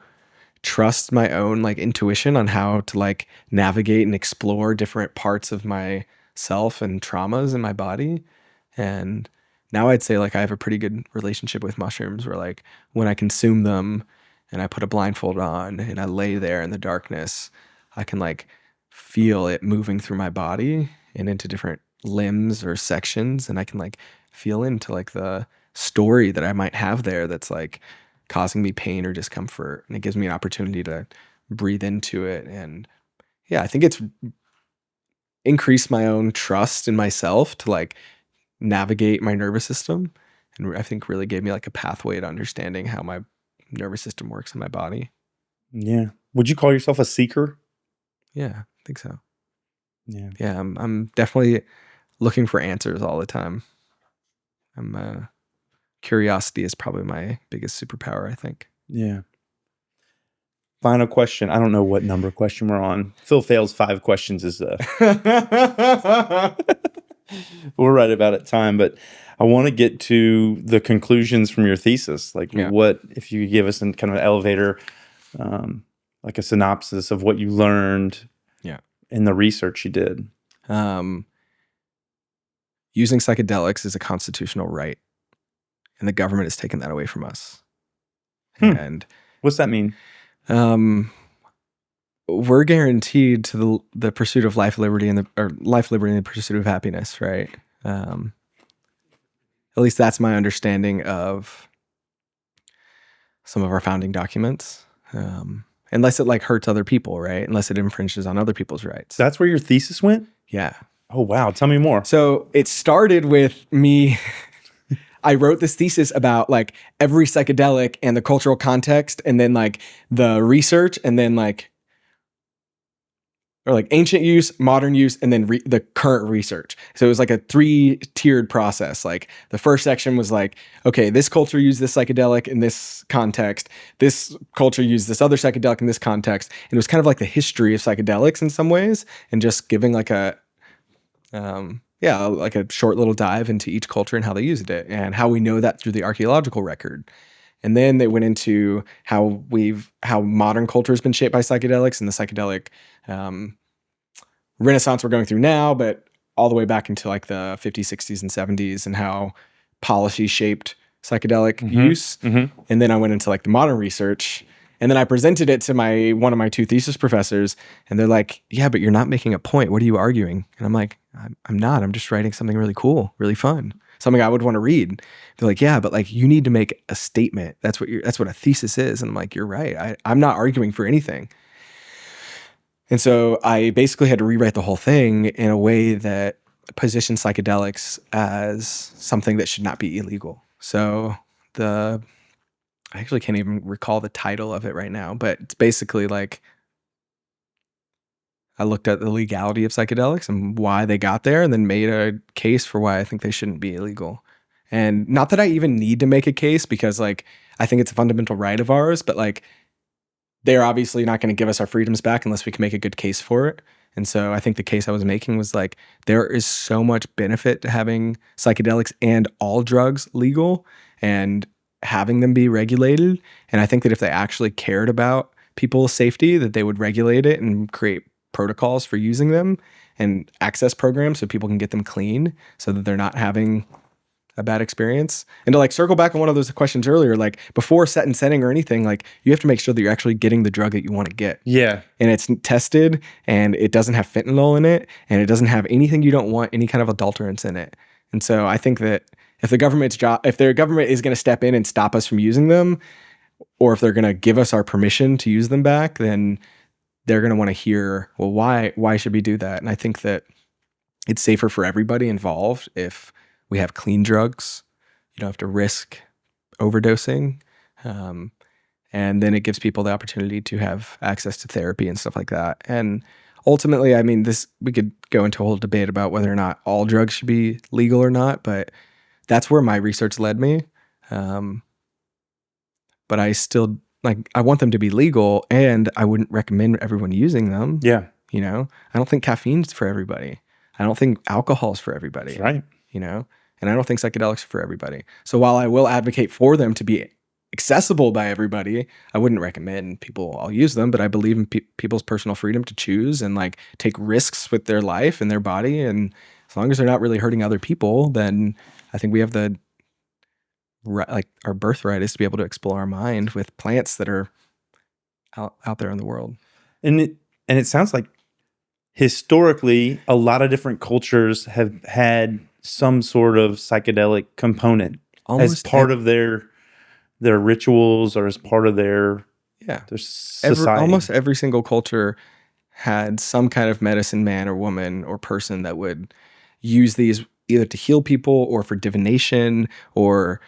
B: trust my own like intuition on how to like navigate and explore different parts of myself and traumas in my body. And now I'd say like I have a pretty good relationship with mushrooms where like when I consume them and I put a blindfold on and I lay there in the darkness, I can like feel it moving through my body and into different limbs or sections. And I can like feel into like the story that I might have there that's like causing me pain or discomfort. And it gives me an opportunity to breathe into it. And yeah, I think it's increased my own trust in myself to like navigate my nervous system. And I think really gave me like a pathway to understanding how my nervous system works in my body.
A: Yeah. Would you call yourself a seeker?
B: Yeah, I think so.
A: Yeah.
B: Yeah, I'm definitely looking for answers all the time. Curiosity is probably my biggest superpower, I think.
A: Yeah. Final question. I don't know what number question we're on. Phil Phails 5 questions is we're right about at time, but I want to get to the conclusions from your thesis. Like what, if you could give us kind of an elevator, like a synopsis of what you learned in the research you did.
B: Using psychedelics is a constitutional right, and the government has taken that away from us. And
A: what's that mean?
B: We're guaranteed to the pursuit of life, liberty, and the pursuit of happiness, right? At least that's my understanding of some of our founding documents. Unless it like hurts other people, right? Unless it infringes on other people's rights.
A: That's where your thesis went?
B: Yeah.
A: Oh, wow. Tell me more.
B: So it started with me. I wrote this thesis about like every psychedelic and the cultural context, and then like the research, and then like, or like ancient use, modern use, and then the current research. So it was like a 3-tiered process. Like the first section was like, okay, this culture used this psychedelic in this context. This culture used this other psychedelic in this context. And it was kind of like the history of psychedelics in some ways, and just giving like a, like a short little dive into each culture and how they used it, and how we know that through the archaeological record. And then they went into how modern culture has been shaped by psychedelics and the psychedelic renaissance we're going through now, but all the way back into like the 50s, 60s, and 70s, and how policy shaped psychedelic use. And then I went into like the modern research, and then I presented it to one of my 2 thesis professors, and they're like, yeah, but you're not making a point. What are you arguing? And I'm like, I'm not. I'm just writing something really cool, really fun, something I would want to read. They're like, yeah, but like you need to make a statement. That's what a thesis is. And I'm like, you're right. I'm not arguing for anything. And so I basically had to rewrite the whole thing in a way that positioned psychedelics as something that should not be illegal. So I actually can't even recall the title of it right now, but it's basically like, I looked at the legality of psychedelics and why they got there, and then made a case for why I think they shouldn't be illegal. And not that I even need to make a case, because like, I think it's a fundamental right of ours, but like, they're obviously not going to give us our freedoms back unless we can make a good case for it. And so I think the case I was making was like, there is so much benefit to having psychedelics and all drugs legal and having them be regulated. And I think that if they actually cared about people's safety, that they would regulate it and create protocols for using them and access programs so people can get them clean, so that they're not having a bad experience. And to like circle back on one of those questions earlier, like before set and setting or anything, like you have to make sure that you're actually getting the drug that you want to get.
A: Yeah.
B: And it's tested, and it doesn't have fentanyl in it, and it doesn't have anything you don't want, any kind of adulterants in it. And so I think that if their government is going to step in and stop us from using them, or if they're going to give us our permission to use them back, then they're going to want to hear, well, why should we do that? And I think that it's safer for everybody involved if we have clean drugs. You don't have to risk overdosing. And then it gives people the opportunity to have access to therapy and stuff like that. And ultimately, I mean, we could go into a whole debate about whether or not all drugs should be legal or not, but that's where my research led me. But I still, like, I want them to be legal, and I wouldn't recommend everyone using them.
A: Yeah.
B: You know, I don't think caffeine's for everybody. I don't think alcohol's for everybody.
A: That's right.
B: You know, and I don't think psychedelics are for everybody. So while I will advocate for them to be accessible by everybody, I wouldn't recommend people all use them, but I believe in people's personal freedom to choose and like take risks with their life and their body. And as long as they're not really hurting other people, then I think we have like our birthright is to be able to explore our mind with plants that are out there in the world.
A: And it sounds like historically a lot of different cultures have had some sort of psychedelic component as part of their their rituals or as part of their
B: Yeah.
A: society.
B: Almost every single culture had some kind of medicine man or woman or person that would use these either to heal people or for divination or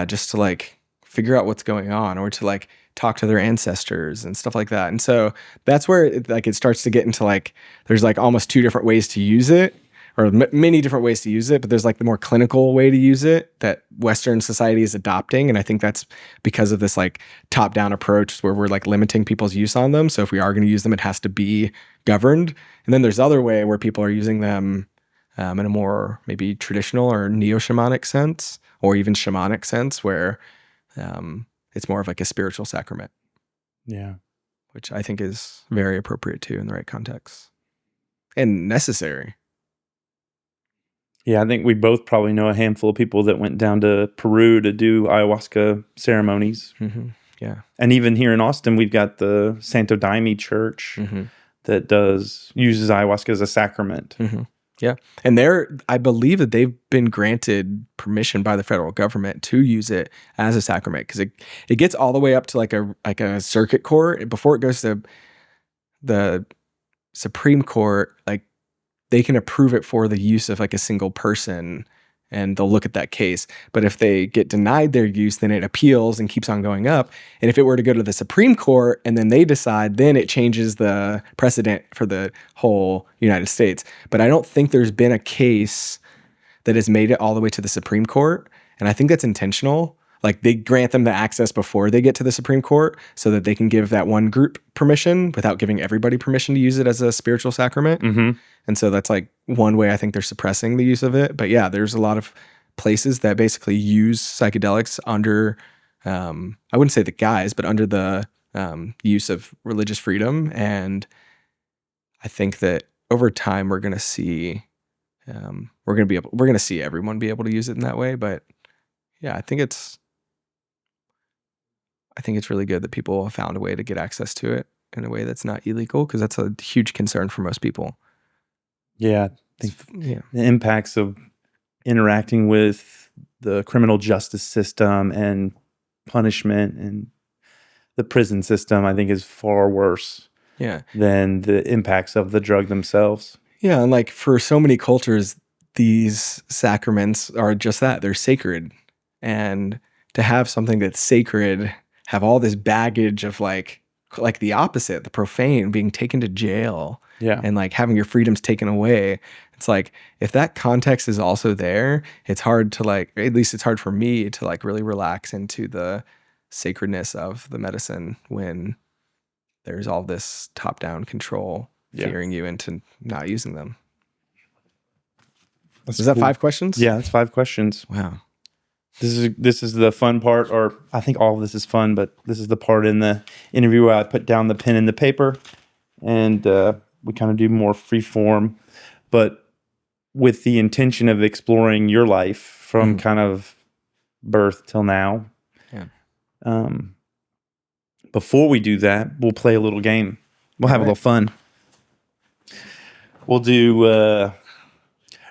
B: just to like figure out what's going on or to like talk to their ancestors and stuff like that. And so that's where it starts to get into like there's like almost two different ways to use it, or many different ways to use it, but there's like the more clinical way to use it that Western society is adopting. And I think that's because of this like top-down approach where we're like limiting people's use on them. So if we are going to use them, it has to be governed. And then there's other way where people are using them in a more maybe traditional or neo-shamanic sense, or even shamanic sense, where it's more of like a spiritual sacrament.
A: Yeah.
B: Which I think is very appropriate too in the right context and necessary.
A: Yeah, I think we both probably know a handful of people that went down to Peru to do ayahuasca ceremonies.
B: Mm-hmm. Yeah.
A: And even here in Austin, we've got the Santo Daime Church that uses ayahuasca as a sacrament.
B: Mm-hmm. Yeah. And I believe that they've been granted permission by the federal government to use it as a sacrament, because it gets all the way up to like a circuit court before it goes to the Supreme Court. Like, they can approve it for the use of like a single person and they'll look at that case. But if they get denied their use, then it appeals and keeps on going up. And if it were to go to the Supreme Court and then they decide, then it changes the precedent for the whole United States. But I don't think there's been a case that has made it all the way to the Supreme Court. And I think that's intentional. Like, they grant them the access before they get to the Supreme Court so that they can give that one group permission without giving everybody permission to use it as a spiritual sacrament.
A: Mm-hmm.
B: And so that's like one way I think they're suppressing the use of it. But yeah, there's a lot of places that basically use psychedelics under, I wouldn't say the guise, but under the use of religious freedom. And I think that over time we're going to see, we're going to see everyone be able to use it in that way. But yeah, I think it's really good that people have found a way to get access to it in a way that's not illegal, because that's a huge concern for most people.
A: Yeah, I think the impacts of interacting with the criminal justice system and punishment and the prison system, I think, is far worse than the impacts of the drug themselves.
B: Yeah, and like for so many cultures, these sacraments are just that. They're sacred. And to have something that's sacred have all this baggage of like the opposite, the profane, being taken to jail, and like having your freedoms taken away. It's like, if that context is also there, it's hard to like, at least it's hard for me to like really relax into the sacredness of the medicine when there's all this top-down control fearing you into not using them.
A: Is
B: that 5 questions?
A: Yeah, that's 5 questions.
B: Wow.
A: This is the fun part, or I think all of this is fun, but this is the part in the interview where I put down the pen and the paper, and we kind of do more free form, but with the intention of exploring your life from kind of birth till now. Yeah. Before we do that, we'll play a little game. We'll have a little fun. We'll do.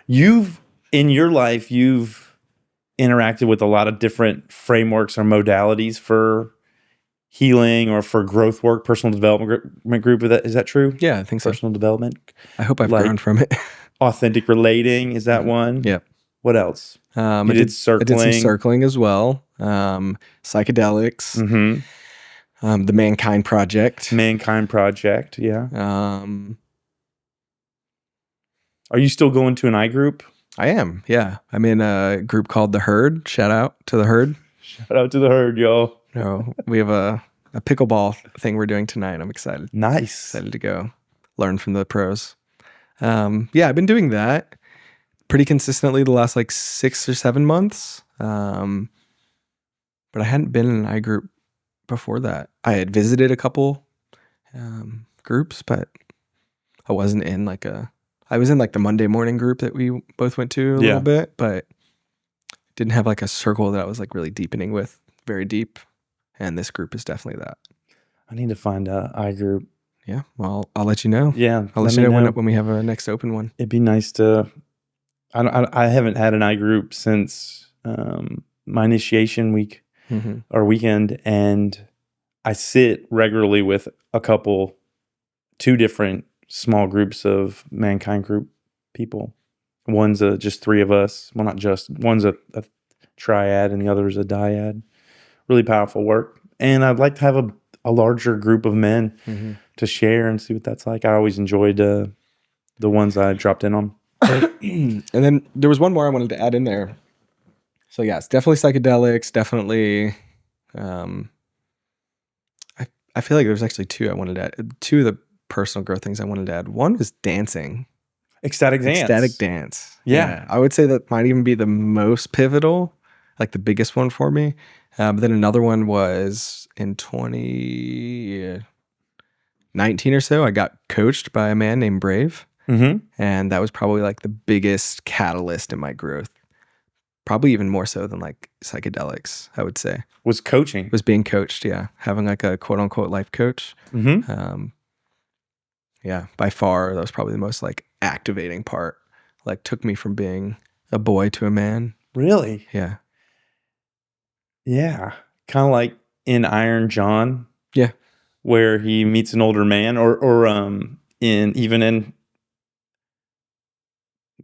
A: In your life, you've interacted with a lot of different frameworks or modalities for healing or for growth work, personal development group. Is that true?
B: Yeah, I think so.
A: Personal development.
B: I hope I've grown from it.
A: Authentic relating, is that one?
B: Yeah.
A: What else?
B: I did circling. I did some circling as well. Psychedelics.
A: Mm-hmm.
B: The Mankind Project.
A: Yeah. Are you still going to an I group?
B: I am, yeah. I'm in a group called The Herd. Shout out to The Herd.
A: Shout out to The Herd, y'all.
B: No, we have a pickleball thing we're doing tonight. I'm excited.
A: Nice.
B: Excited to go learn from the pros. I've been doing that pretty consistently the last like 6 or 7 months. But I hadn't been in an I group before that. I had visited a couple groups, but I wasn't in I was in like the Monday morning group that we both went to a little bit, but didn't have like a circle that I was like really deepening with, very deep. And this group is definitely that.
A: I need to find a I group.
B: Yeah, well, I'll let you know.
A: Yeah,
B: I'll let you know when we have a next open one.
A: It'd be nice to. I haven't had an I group since my initiation week. or weekend, and I sit regularly with two different small groups of mankind group people. One's just three of us. Well, not just. One's a triad and the other is a dyad. Really powerful work. And I'd like to have a larger group of men to share and see what that's like. I always enjoyed the ones I dropped in on.
B: And then there was one more I wanted to add in there. So yeah, it's definitely psychedelics, definitely. I feel like there's actually two I wanted to add. Two of the personal growth things I wanted to add. One was dancing.
A: Ecstatic dance.
B: Ecstatic dance.
A: Yeah.
B: I would say that might even be the most pivotal, like the biggest one for me. But then another one was in 2019 or so, I got coached by a man named Brave. And that was probably like the biggest catalyst in my growth. Probably even more so than like psychedelics, I would say.
A: Was coaching.
B: Was being coached, yeah. Having like a quote unquote life coach. Yeah, by far, that was probably the most like activating part. Like took me from being a boy to a man.
A: Really?
B: Yeah.
A: Yeah. Kind of like in Iron John.
B: Yeah.
A: Where he meets an older man, or in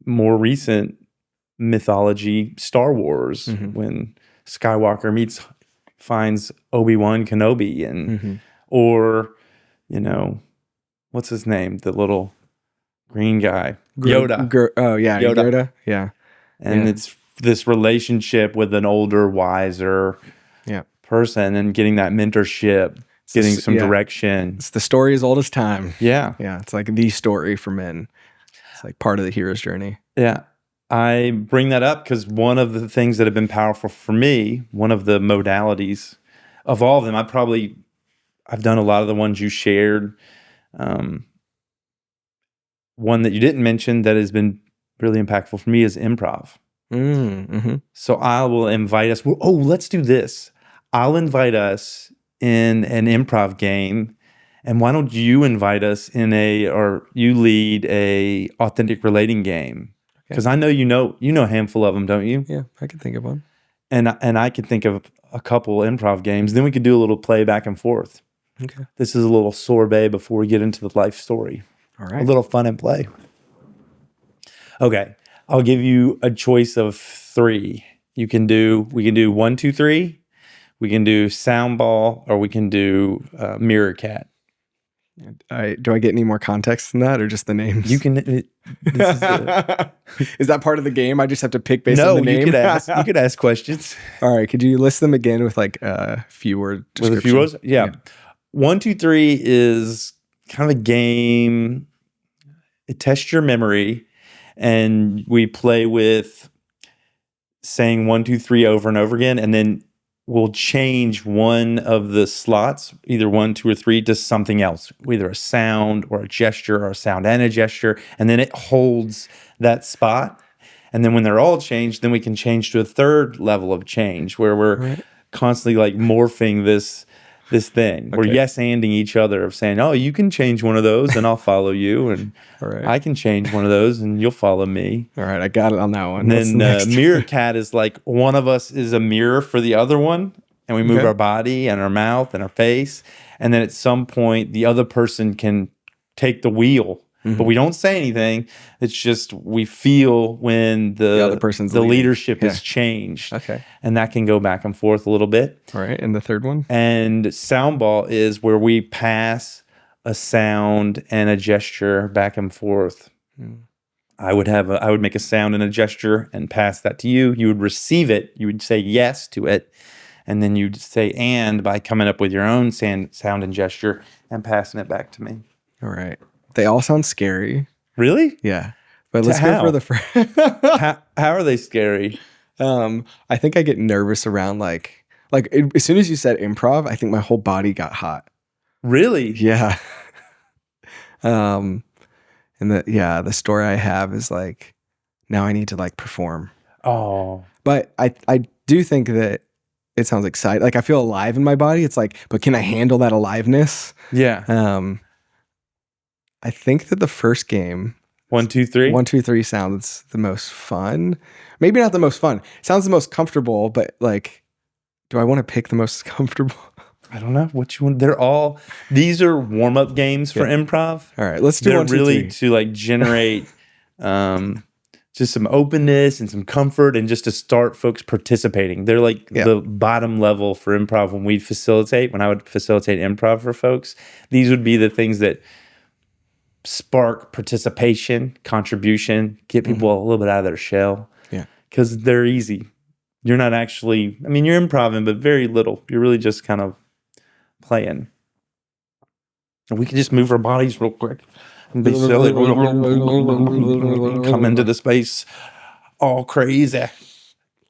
A: more recent mythology, Star Wars, when Skywalker finds Obi-Wan Kenobi, and or what's his name, the little green guy, Yoda.
B: Yoda. Yeah.
A: And it's this relationship with an older, wiser person, and getting that mentorship, getting some direction.
B: It's the story as old as time.
A: Yeah.
B: It's like the story for men. It's like part of the hero's journey.
A: Yeah. I bring that up because one of the things that have been powerful for me, one of the modalities of all of them, I've done a lot of the ones you shared. One that you didn't mention that has been really impactful for me is improv. So I will invite us. Let's do this. I'll invite us in an improv game. And why don't you invite us or you lead a authentic relating game? Because I know you know a handful of them, don't you?
B: Yeah, I can think of one.
A: And I can think of a couple improv games. Then we could do a little play back and forth.
B: Okay.
A: This is a little sorbet before we get into the life story.
B: All right.
A: A little fun and play. Okay. I'll give you a choice of three. We can do 1, 2, 3. We can do sound ball, or we can do mirror cat.
B: Do I get any more context than that, or just the names?
A: You can.
B: Is that part of the game? I just have to pick based on the name?
A: No, you could ask questions.
B: All right. Could you list them again with like a few word description?
A: With a few words? Yeah. 1, 2, 3 is kind of a game. It tests your memory, and we play with saying 1, 2, 3 over and over again, and then we'll change one of the slots, either 1, 2, or 3, to something else, either a sound or a gesture, or a sound and a gesture, and then it holds that spot. And then when they're all changed, then we can change to a third level of change, where we're constantly like morphing this thing. We're yes-anding each other, of saying, oh, you can change one of those and I'll follow you, and I can change one of those and you'll follow me.
B: All right, I got it on that one.
A: And then mirror cat is like one of us is a mirror for the other one, and we move our body and our mouth and our face, and then at some point the other person can take the wheel. But we don't say anything. It's just we feel when the
B: other person's
A: leadership is changed.
B: Okay.
A: And that can go back and forth a little bit.
B: All right. And the third one?
A: And sound ball is where we pass a sound and a gesture back and forth. I would make a sound and a gesture and pass that to you. You would receive it. You would say yes to it. And then you'd say and by coming up with your own sound and gesture and passing it back to me.
B: All right. They all sound scary.
A: Really?
B: Yeah. But let's go for the first.
A: How are they scary?
B: I think I get nervous around like as soon as you said improv, I think my whole body got hot.
A: Really?
B: Yeah. And the story I have is like, now I need to like perform.
A: Oh.
B: But I do think that it sounds exciting. Like I feel alive in my body. It's like, but can I handle that aliveness?
A: Yeah.
B: I think that the first game,
A: 1, 2, 3.
B: 1, 2, 3 sounds the most fun. Maybe not the most fun. It sounds the most comfortable, but like Do I want to pick the most comfortable?
A: I don't know what you want. These are warm up games for improv.
B: All right, let's do
A: They're
B: 1, 2,
A: really
B: 3.
A: to like generate just some openness and some comfort and just to start folks participating. They're like the bottom level for improv when when I would facilitate improv for folks. These would be the things that spark participation, contribution, get people a little bit out of their shell.
B: Yeah.
A: Because they're easy. You're not actually, you're improvising, but very little. You're really just kind of playing. And we can just move our bodies real quick and be silly. Come into the space all crazy.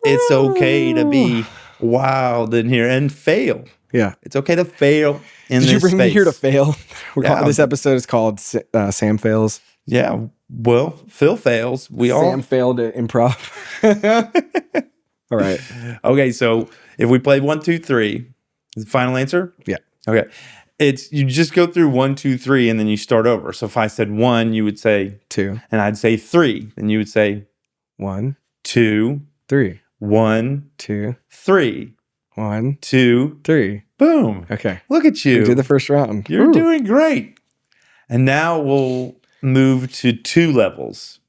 A: It's okay to be wild in here and fail.
B: Yeah.
A: It's okay to fail in this space.
B: Did you bring me here to fail? This episode is called Sam Phails.
A: Yeah. Well, Phil Phails.
B: Sam failed at improv. All right.
A: Okay, so if we play 1, 2, 3, is the final answer?
B: Yeah.
A: Okay. You just go through 1, 2, 3, and then you start over. So if I said 1, you would say
B: 2,
A: and I'd say 3. Then you would say
B: 1,
A: 2,
B: 3,
A: 1,
B: 2,
A: 3,
B: 1,
A: 2,
B: 3.
A: Boom.
B: Okay.
A: Look at you.
B: We did the first round.
A: You're doing great. And now we'll move to 2 levels.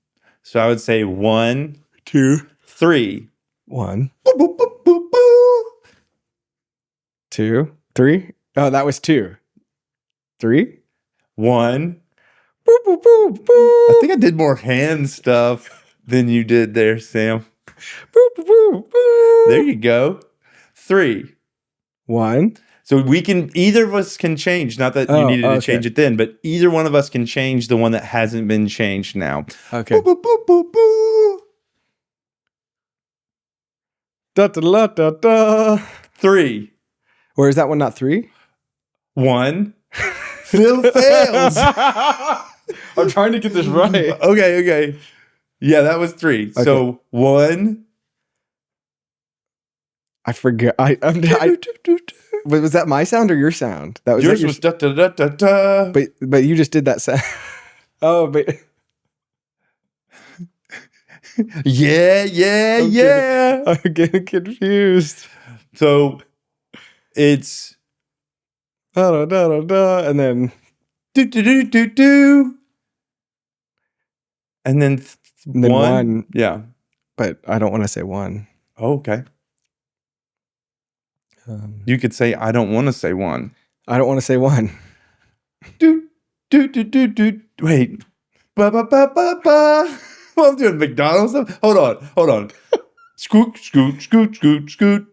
A: So I would say 1,
B: 2,
A: 3.
B: 1,
A: Boop, boop, boop, boop, boop.
B: 2, 3. Oh, that was 2. 3.
A: 1.
B: Boop, boop, boop, boop.
A: I think I did more hand stuff than you did there, Sam.
B: Boop, boop, boop, boop.
A: There you go. 3.
B: 1.
A: So either of us can change. Not that you needed to change it then, but either one of us can change the one that hasn't been changed now.
B: Okay.
A: Boop, boop, boop, boop, boop.
B: Da, da, da, da, da.
A: 3.
B: Or is that one not 3?
A: 1. Phil Phails.
B: I'm trying to get this right.
A: Okay. Yeah, that was 3. Okay. So 1.
B: I forget. Was that my sound or your sound? That was
A: yours was da da da da da.
B: But you just did that sound. Oh, but
A: yeah.
B: I'm getting confused.
A: So it's
B: da da da da, and then
A: do do do do do, and then one. Yeah,
B: but I don't want to say 1.
A: Oh, okay. You could say I don't want to say 1.
B: I don't want to say 1.
A: Do do do do do. Wait. Ba ba ba ba ba. Well, I'm doing McDonald's stuff. Hold on. Scoot, scoot, scoot, scoot, scoot.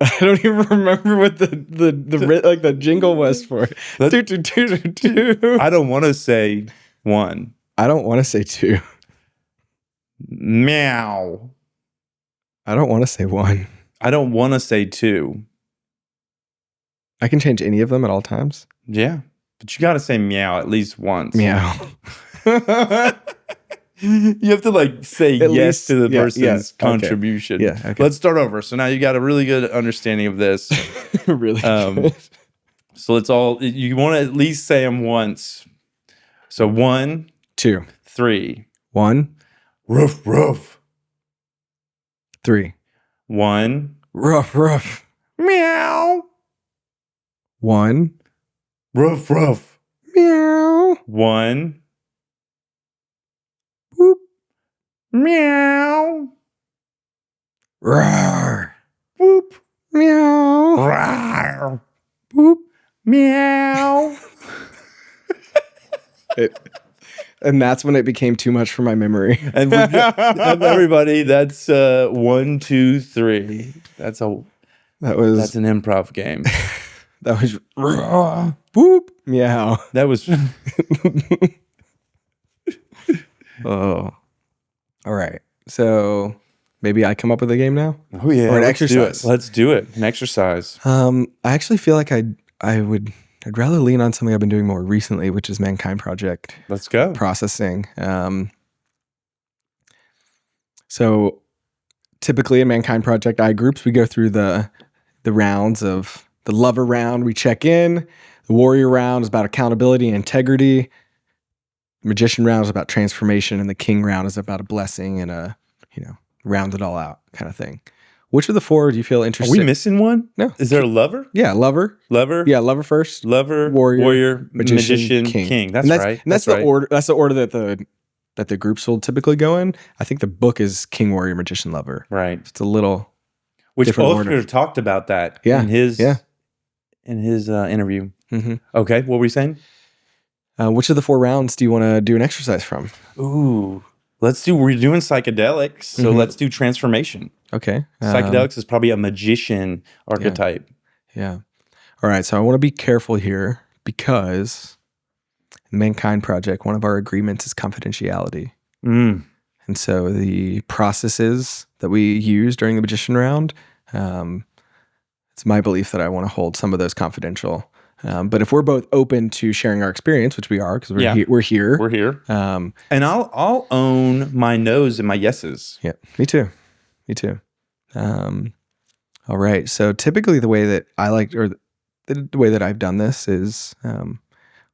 B: I don't even remember what the jingle was for it. Do, do, do, do, do.
A: I don't want to say 1.
B: I don't want to say 2.
A: Meow.
B: I don't want to say 1.
A: I don't want to say 2.
B: I can change any of them at all times.
A: Yeah, but you got to say meow at least once.
B: Meow.
A: You have to like say
B: at
A: yes
B: least,
A: to the person's contribution.
B: Okay. Yeah. Okay.
A: Let's start over. So now you got a really good understanding of this.
B: Really good.
A: So you want to at least say them once. So 1,
B: 2,
A: 3.
B: 1.
A: Ruff, ruff.
B: 3.
A: 1.
B: Ruff, ruff.
A: Meow.
B: 1.
A: Ruff, ruff.
B: Meow.
A: 1.
B: Boop.
A: Meow.
B: Rawr.
A: Boop.
B: Meow.
A: Rawr.
B: Boop.
A: Meow.
B: And that's when it became too much for my memory.
A: And everybody, that's 1, 2, 3. That's an improv game.
B: That was raw. Boop. Meow.
A: That was
B: Oh. All right. So maybe I come up with a game now?
A: Oh yeah.
B: Or an exercise.
A: Let's do it. An exercise.
B: I actually feel like I'd rather lean on something I've been doing more recently, which is Mankind Project.
A: Let's go.
B: Processing. So typically in Mankind Project I groups, we go through the rounds of the lover round. We check in. The warrior round is about accountability and integrity. The magician round is about transformation, and the king round is about a blessing and round it all out kind of thing. Which of the four do you feel
A: Are
B: interested?
A: we missing one?
B: No.
A: Is there a lover?
B: Yeah, lover.
A: Lover?
B: Yeah, lover first.
A: Lover,
B: Warrior,
A: magician,
B: king.
A: king. That's
B: And that's
A: right.
B: And that's the order. That's the order that the groups will typically go in. I think the book is king, warrior, magician, lover.
A: Right.
B: It's a little
A: Which
B: different
A: Oscar
B: order.
A: talked about that
B: Yeah,
A: in his
B: yeah.
A: interview.
B: Mm-hmm.
A: Okay, what were we saying?
B: Which of the 4 rounds do you want to do an exercise from?
A: Ooh, we're doing psychedelics, so let's do transformation.
B: Okay.
A: Psychedelics is probably a magician archetype.
B: Yeah. All right. So I want to be careful here because in the Mankind Project, one of our agreements is confidentiality.
A: Mm.
B: And so the processes that we use during the magician round, it's my belief that I want to hold some of those confidential. But if we're both open to sharing our experience, which we are, because we're here.
A: We're here. And I'll own my no's and my yeses.
B: Yeah, me too. All right. So typically the way that I like, or the way that I've done this is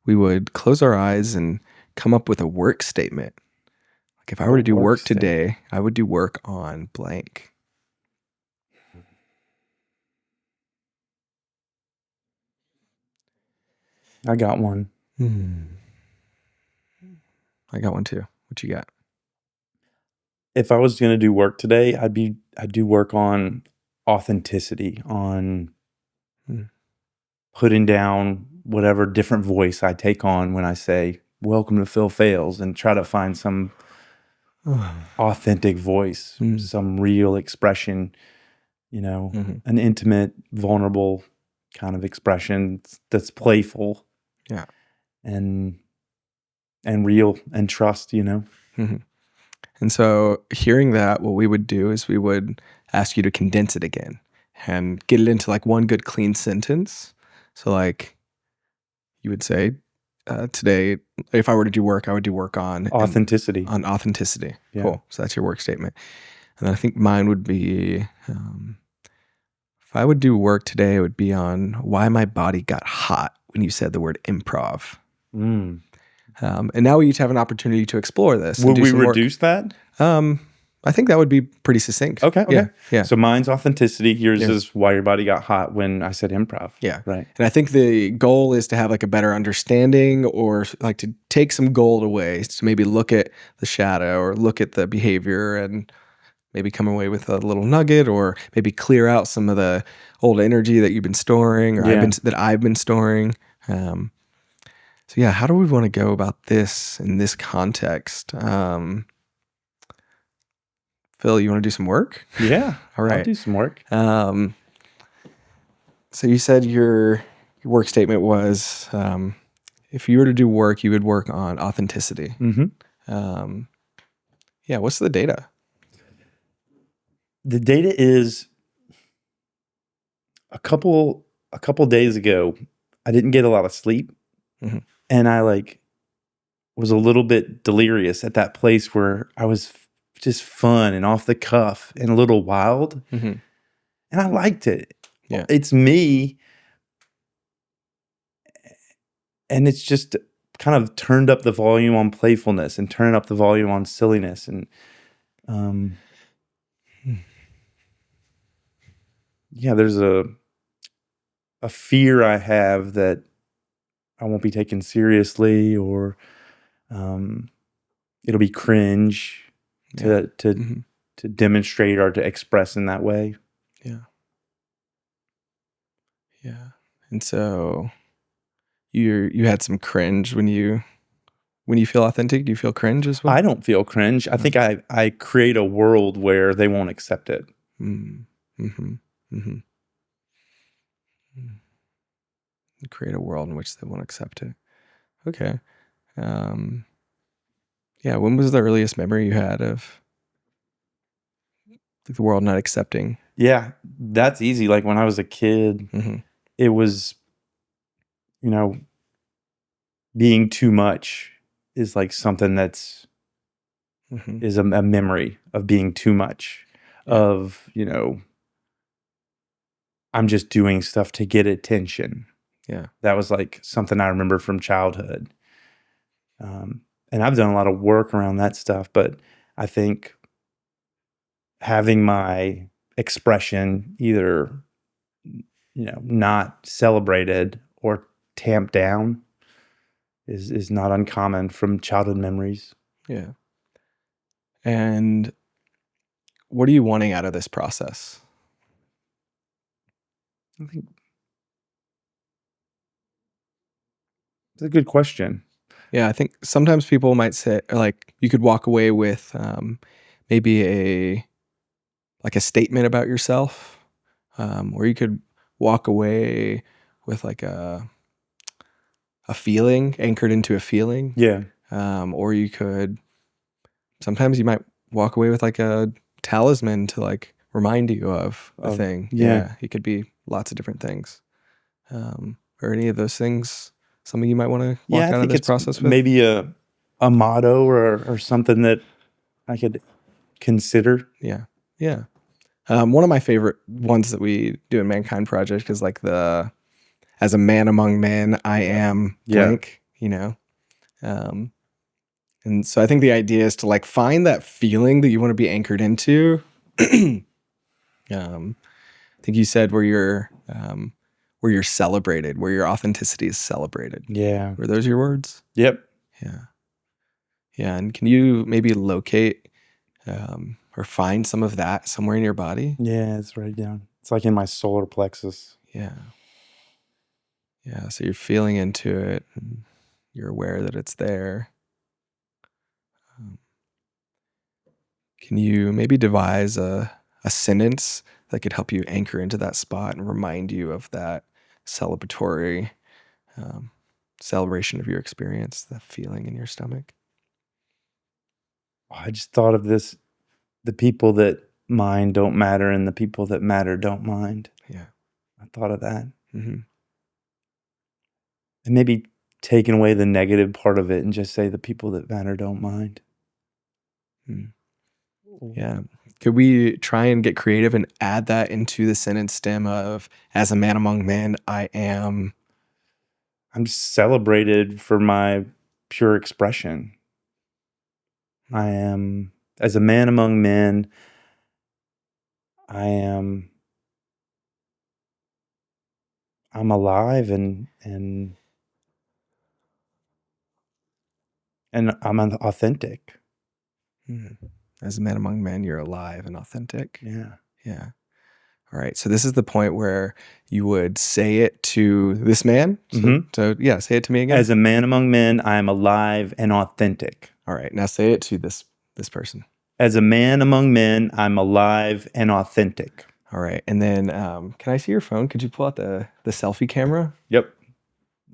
B: we would close our eyes and come up with a work statement. Like if I were to do work today, I would do work on blank.
A: I got one.
B: I got one too. What you got?
A: If I was going to do work today, I'd do work on authenticity, on putting down whatever different voice I take on when I say, welcome to Phil Phails, and try to find some authentic voice, some real expression, an intimate, vulnerable kind of expression that's playful.
B: Yeah.
A: And real and trust,
B: And so hearing that, what we would do is we would ask you to condense it again and get it into like one good clean sentence. So like you would say, today, if I were to do work, I would do work on
A: authenticity.
B: Yeah. Cool. So that's your work statement. And then I think mine would be, if I would do work today, it would be on why my body got hot when you said the word improv. And now we each have an opportunity to explore this.
A: Will we reduce that?
B: I think that would be pretty succinct.
A: Okay.
B: Yeah.
A: So mine's authenticity. Yours is why your body got hot when I said improv.
B: Yeah.
A: Right.
B: And I think the goal is to have like a better understanding, or like to take some gold away, to maybe look at the shadow or look at the behavior and maybe come away with a little nugget, or maybe clear out some of the old energy that you've been storing, or I've been storing. So yeah, how do we want to go about this in this context? Phil, you want to do some work?
A: Yeah.
B: All right.
A: I'll do some work.
B: So you said your work statement was, if you were to do work, you would work on authenticity. Yeah. What's the data?
A: The data is a couple days ago, I didn't get a lot of sleep. And I was a little bit delirious at that place where I was just fun and off the cuff and a little wild. And I liked it.
B: Yeah.
A: It's me. And it's just kind of turned up the volume on playfulness and turned up the volume on silliness. And yeah, there's a fear I have that I won't be taken seriously, or it'll be cringe to demonstrate or to express in that way.
B: Yeah. And so you had some cringe when you feel authentic. Do you feel cringe as well?
A: I don't feel cringe. I think I create a world where they won't accept it.
B: Create a world in which they won't accept it. Okay. Yeah. When was the earliest memory you had of the world not accepting?
A: Yeah, that's easy. Like when I was a kid, it was, being too much is like something that's is a memory of being too much, of, I'm just doing stuff to get attention.
B: Yeah.
A: That was like something I remember from childhood. And I've done a lot of work around that stuff, but I think having my expression, either, not celebrated or tamped down, is not uncommon from childhood memories.
B: Yeah. And what are you wanting out of this process?
A: I think it's a good question.
B: Yeah, I think sometimes people might say, like, you could walk away with maybe a statement about yourself, or you could walk away with like a feeling, anchored into a feeling.
A: Yeah.
B: Or sometimes you might walk away with like a talisman to like remind you of a thing.
A: Yeah.
B: It could be lots of different things. Or any of those things, something you might want to walk out of this process with?
A: Maybe a motto or something that I could consider.
B: Yeah. Yeah. One of my favorite ones that we do in Mankind Project is like as a man among men, I am blank, and so I think the idea is to like find that feeling that you want to be anchored into. I think you said where you're celebrated, where your authenticity is celebrated.
A: Yeah.
B: Were those your words?
A: Yep.
B: Yeah. Yeah. And can you maybe locate or find some of that somewhere in your body?
A: Yeah, it's right down. It's like in my solar plexus.
B: Yeah. Yeah. So you're feeling into it and you're aware that it's there. Can you maybe devise a sentence that could help you anchor into that spot and remind you of that celebratory celebration of your experience, the feeling in your stomach?
A: I just thought of this: the people that mind don't matter, and the people that matter don't mind.
B: Yeah.
A: I thought of that.
B: Mm-hmm.
A: And maybe taking away the negative part of it and just say the people that matter don't mind.
B: Yeah. Could we try and get creative and add that into the sentence stem of, as a man among men, I'm
A: celebrated for my pure expression. I am, as a man among men, I'm alive and I'm authentic.
B: As a man among men, you're alive and authentic.
A: Yeah.
B: Yeah. All right. So this is the point where you would say it to this man. So yeah, say it to me again.
A: As a man among men, I am alive and authentic.
B: All right. Now say it to this person.
A: As a man among men, I'm alive and authentic.
B: All right. And then can I see your phone? Could you pull out the selfie camera?
A: Yep.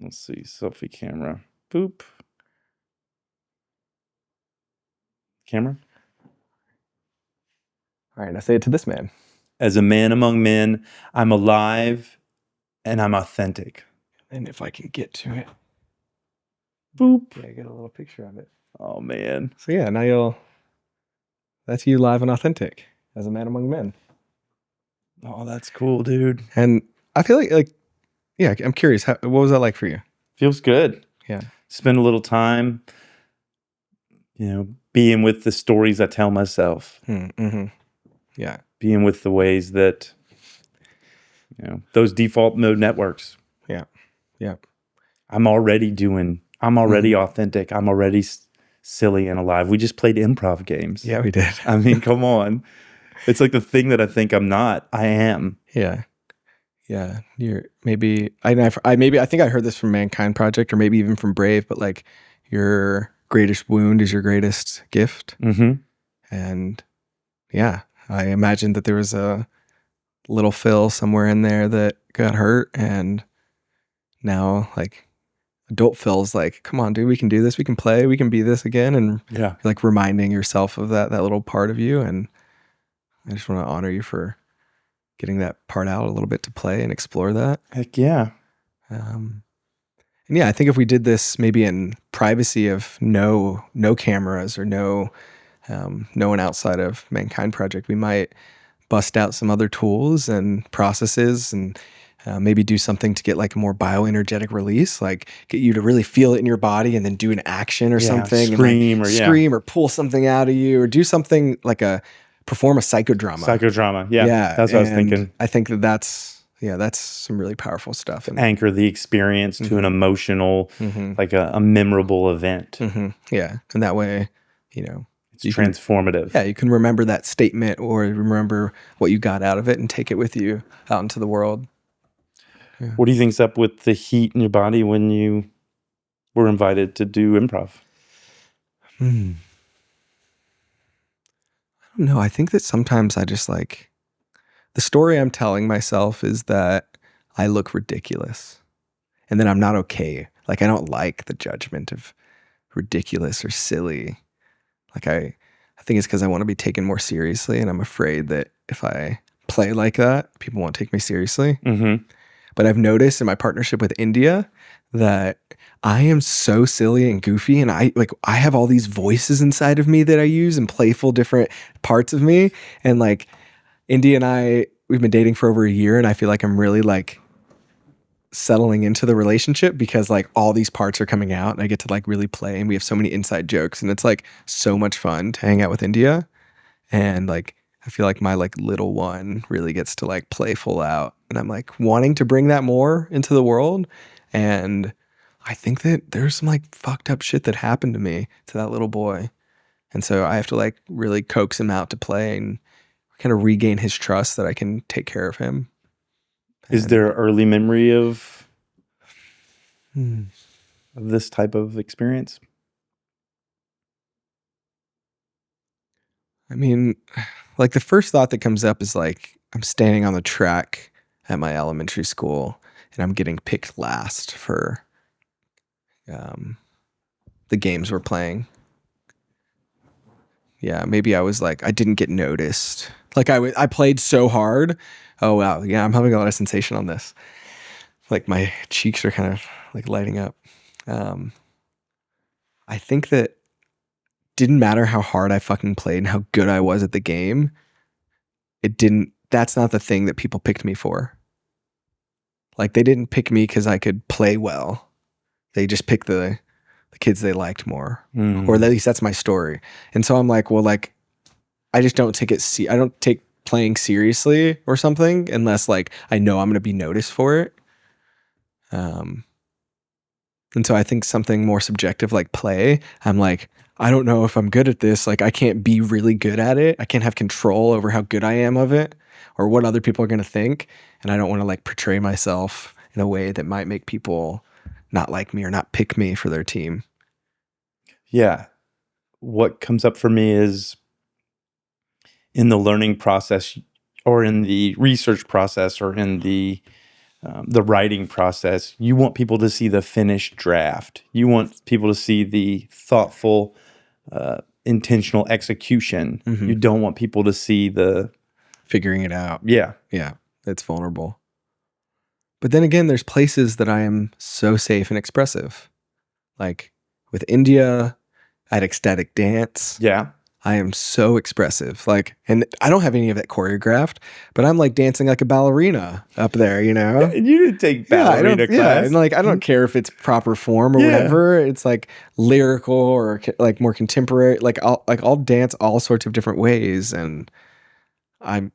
A: Let's see. Selfie camera. Boop. Camera.
B: All right. Now say it to this man.
A: As a man among men, I'm alive and I'm authentic.
B: And if I can get to it.
A: Boop.
B: Yeah, get a little picture of it.
A: Oh, man.
B: So yeah, now that's you live and authentic as a man among men.
A: Oh, that's cool, dude.
B: And I feel like yeah, I'm curious, what was that like for you?
A: Feels good.
B: Yeah.
A: Spend a little time, being with the stories I tell myself.
B: Mm-hmm. Yeah.
A: Being with the ways that, those default mode networks.
B: Yeah. Yeah.
A: I'm already authentic. I'm already silly and alive. We just played improv games.
B: Yeah, we did.
A: I mean, come on. It's like the thing that I think I'm not, I am.
B: Yeah. Yeah. You're maybe, I think I heard this from Mankind Project or maybe even from Brave, but like your greatest wound is your greatest gift.
A: Mm-hmm.
B: And yeah, I imagine that there was a little Phil somewhere in there that got hurt, and now like adult Phil's like, come on, dude, we can do this. We can play. We can be this again. And
A: yeah,
B: like reminding yourself of that little part of you. And I just want to honor you for getting that part out a little bit to play and explore that.
A: Heck yeah.
B: And yeah, I think if we did this maybe in privacy of no cameras or no one outside of Mankind Project, we might bust out some other tools and processes and maybe do something to get like a more bioenergetic release, like get you to really feel it in your body and then do an action or something.
A: Scream
B: or pull something out of you or do something like a perform a psychodrama.
A: Psychodrama. Yeah.
B: Yeah,
A: That's what I was
B: and
A: thinking.
B: I think that's some really powerful stuff. And
A: Anchor the experience to an emotional, like a memorable event.
B: yeah, and that way, you know,
A: It's transformative.
B: you can remember that statement or remember what you got out of it and take it with you out into the world. Yeah.
A: What do you think's up with the heat in your body when you were invited to do improv?
B: I don't know. I think that sometimes I just like, the story I'm telling myself is that I look ridiculous and then I'm not okay. Like I don't like the judgment of ridiculous or silly. Like I think it's because I want to be taken more seriously, and I'm afraid that if I play like that, people won't take me seriously. But I've noticed in my partnership with India that I am so silly and goofy, and I have all these voices inside of me that I use and playful different parts of me. And like India and we've been dating for over a year, and I feel like I'm really like settling into the relationship because like all these parts are coming out and I get to like really play, and we have so many inside jokes, and it's like so much fun to hang out with India. And like I feel like my like little one really gets to like play full out, and I'm like wanting to bring that more into the world. And I think that there's some like fucked up shit that happened to me, to that little boy, and so I have to like really coax him out to play and kind of regain his trust that I can take care of him.
A: Is there an early memory of this type of experience?
B: I mean, like the first thought that comes up is like I'm standing on the track at my elementary school and I'm getting picked last for the games we're playing. Yeah, maybe I was like, I didn't get noticed. Like I played so hard. Oh wow, yeah, I'm having a lot of sensation on this. Like my cheeks are kind of like lighting up. I think that didn't matter how hard I fucking played and how good I was at the game. That's not the thing that people picked me for. Like they didn't pick me because I could play well. They just picked the kids they liked more. Or at least that's my story. And so I'm like, well, like I just don't take it. I don't take playing seriously or something unless like I know I'm going to be noticed for it. And so I think something more subjective like play, I'm like, I don't know if I'm good at this. Like I can't be really good at it. I can't have control over how good I am of it or what other people are going to think. And I don't want to like portray myself in a way that might make people not like me or not pick me for their team.
A: Yeah. What comes up for me is in the learning process or in the research process or in the writing process, you want people to see the finished draft. You want people to see the thoughtful, intentional execution. You don't want people to see the
B: figuring it out.
A: Yeah.
B: Yeah. It's vulnerable. But then again, there's places that I am so safe and expressive. Like with India, I had ecstatic dance.
A: Yeah.
B: I am so expressive. Like, and I don't have any of that choreographed, but I'm like dancing like a ballerina up there, you know?
A: And you didn't take ballerina class.
B: Yeah, and like, I don't care if it's proper form or whatever. It's like lyrical or like more contemporary. Like I'll dance all sorts of different ways. And I'm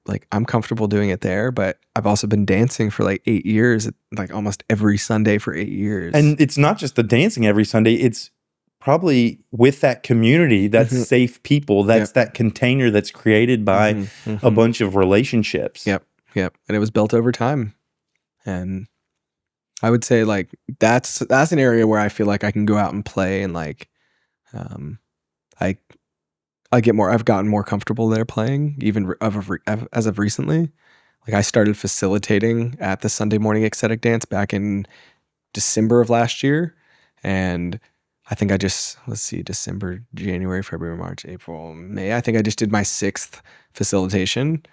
B: comfortable doing it there, but I've also been dancing for like 8 years, like almost every Sunday for 8 years.
A: And it's not just the dancing every Sunday. It's probably with that community, that's safe people. That's that container that's created by a bunch of relationships.
B: Yep. And it was built over time. And I would say like that's an area where I feel like I can go out and play and like I've gotten more comfortable there playing even as of recently. Like I started facilitating at the Sunday morning ecstatic dance back in December of last year, and I think I just, December, January, February, March, April, May. I think I just did my 6th facilitation,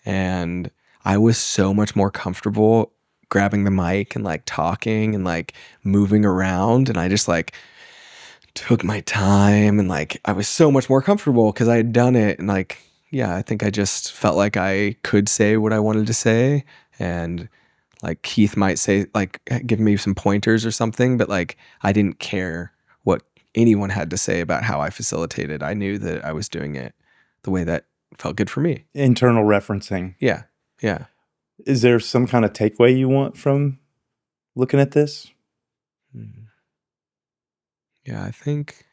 B: and I was so much more comfortable grabbing the mic and like talking and like moving around. And I just like took my time and like, I was so much more comfortable because I had done it. And like, yeah, I think I just felt like I could say what I wanted to say. And like Keith might say, like, give me some pointers or something, but like, I didn't care what anyone had to say about how I facilitated. I knew that I was doing it the way that felt good for me.
A: Internal referencing.
B: Yeah. Yeah.
A: Is there some kind of takeaway you want from looking at this?
B: Yeah, I think.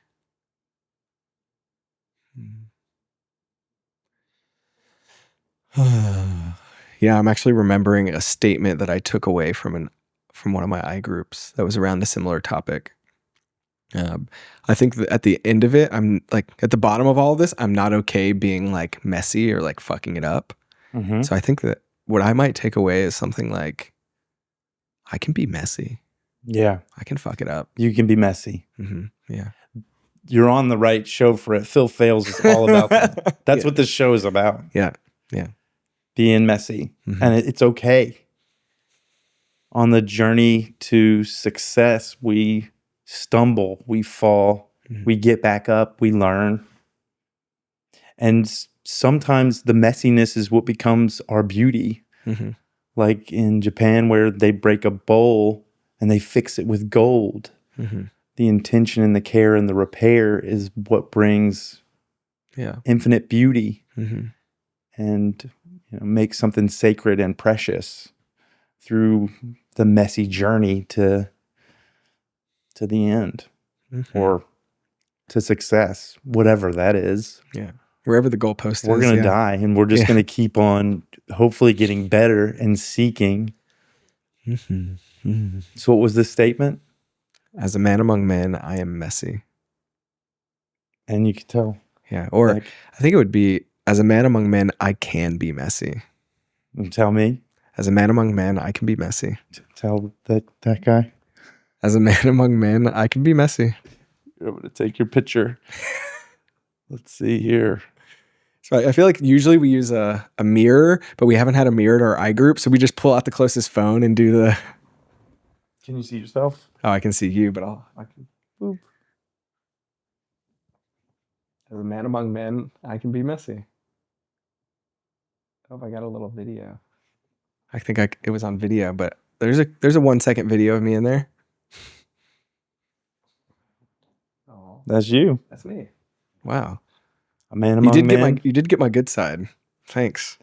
B: Yeah, I'm actually remembering a statement that I took away from one of my I groups that was around a similar topic. I think that at the end of it, I'm like at the bottom of all of this, I'm not okay being like messy or like fucking it up.
A: Mm-hmm.
B: So I think that what I might take away is something like, I can be messy.
A: Yeah.
B: I can fuck it up.
A: You can be messy.
B: Yeah.
A: You're on the right show for it. Phil Phails is all about that. That's
B: Yeah.
A: what this show is about.
B: Yeah. Yeah.
A: Being messy. And it's okay. On the journey to success, we stumble, we fall, we get back up, we learn. And sometimes the messiness is what becomes our beauty. Like in Japan, where they break a bowl and they fix it with gold. The intention and the care and the repair is what brings infinite beauty and makes something sacred and precious through the messy journey to the end or to success, whatever that is.
B: Yeah. Wherever the goalpost is.
A: We're going to die, and we're just going to keep on hopefully getting better and seeking. So what was the statement?
B: As a man among men, I am messy.
A: And you could tell.
B: Yeah. Or I think it would be, as a man among men, I can be messy.
A: Tell me.
B: As a man among men, I can be messy.
A: Tell that guy.
B: As a man among men, I can be messy.
A: I'm going to take your picture. Let's see here.
B: So I feel like usually we use a mirror, but we haven't had a mirror at our I group. So we just pull out the closest phone and do the...
A: Can you see yourself?
B: Oh, I can see you, but I can... Boop. As a man among men, I can be messy. Oh, I got a little video. I think it was on video, but there's a 1 second video of me in there. Oh,
A: that's you.
B: That's me. Wow.
A: A man among men.
B: You did get my good side. Thanks.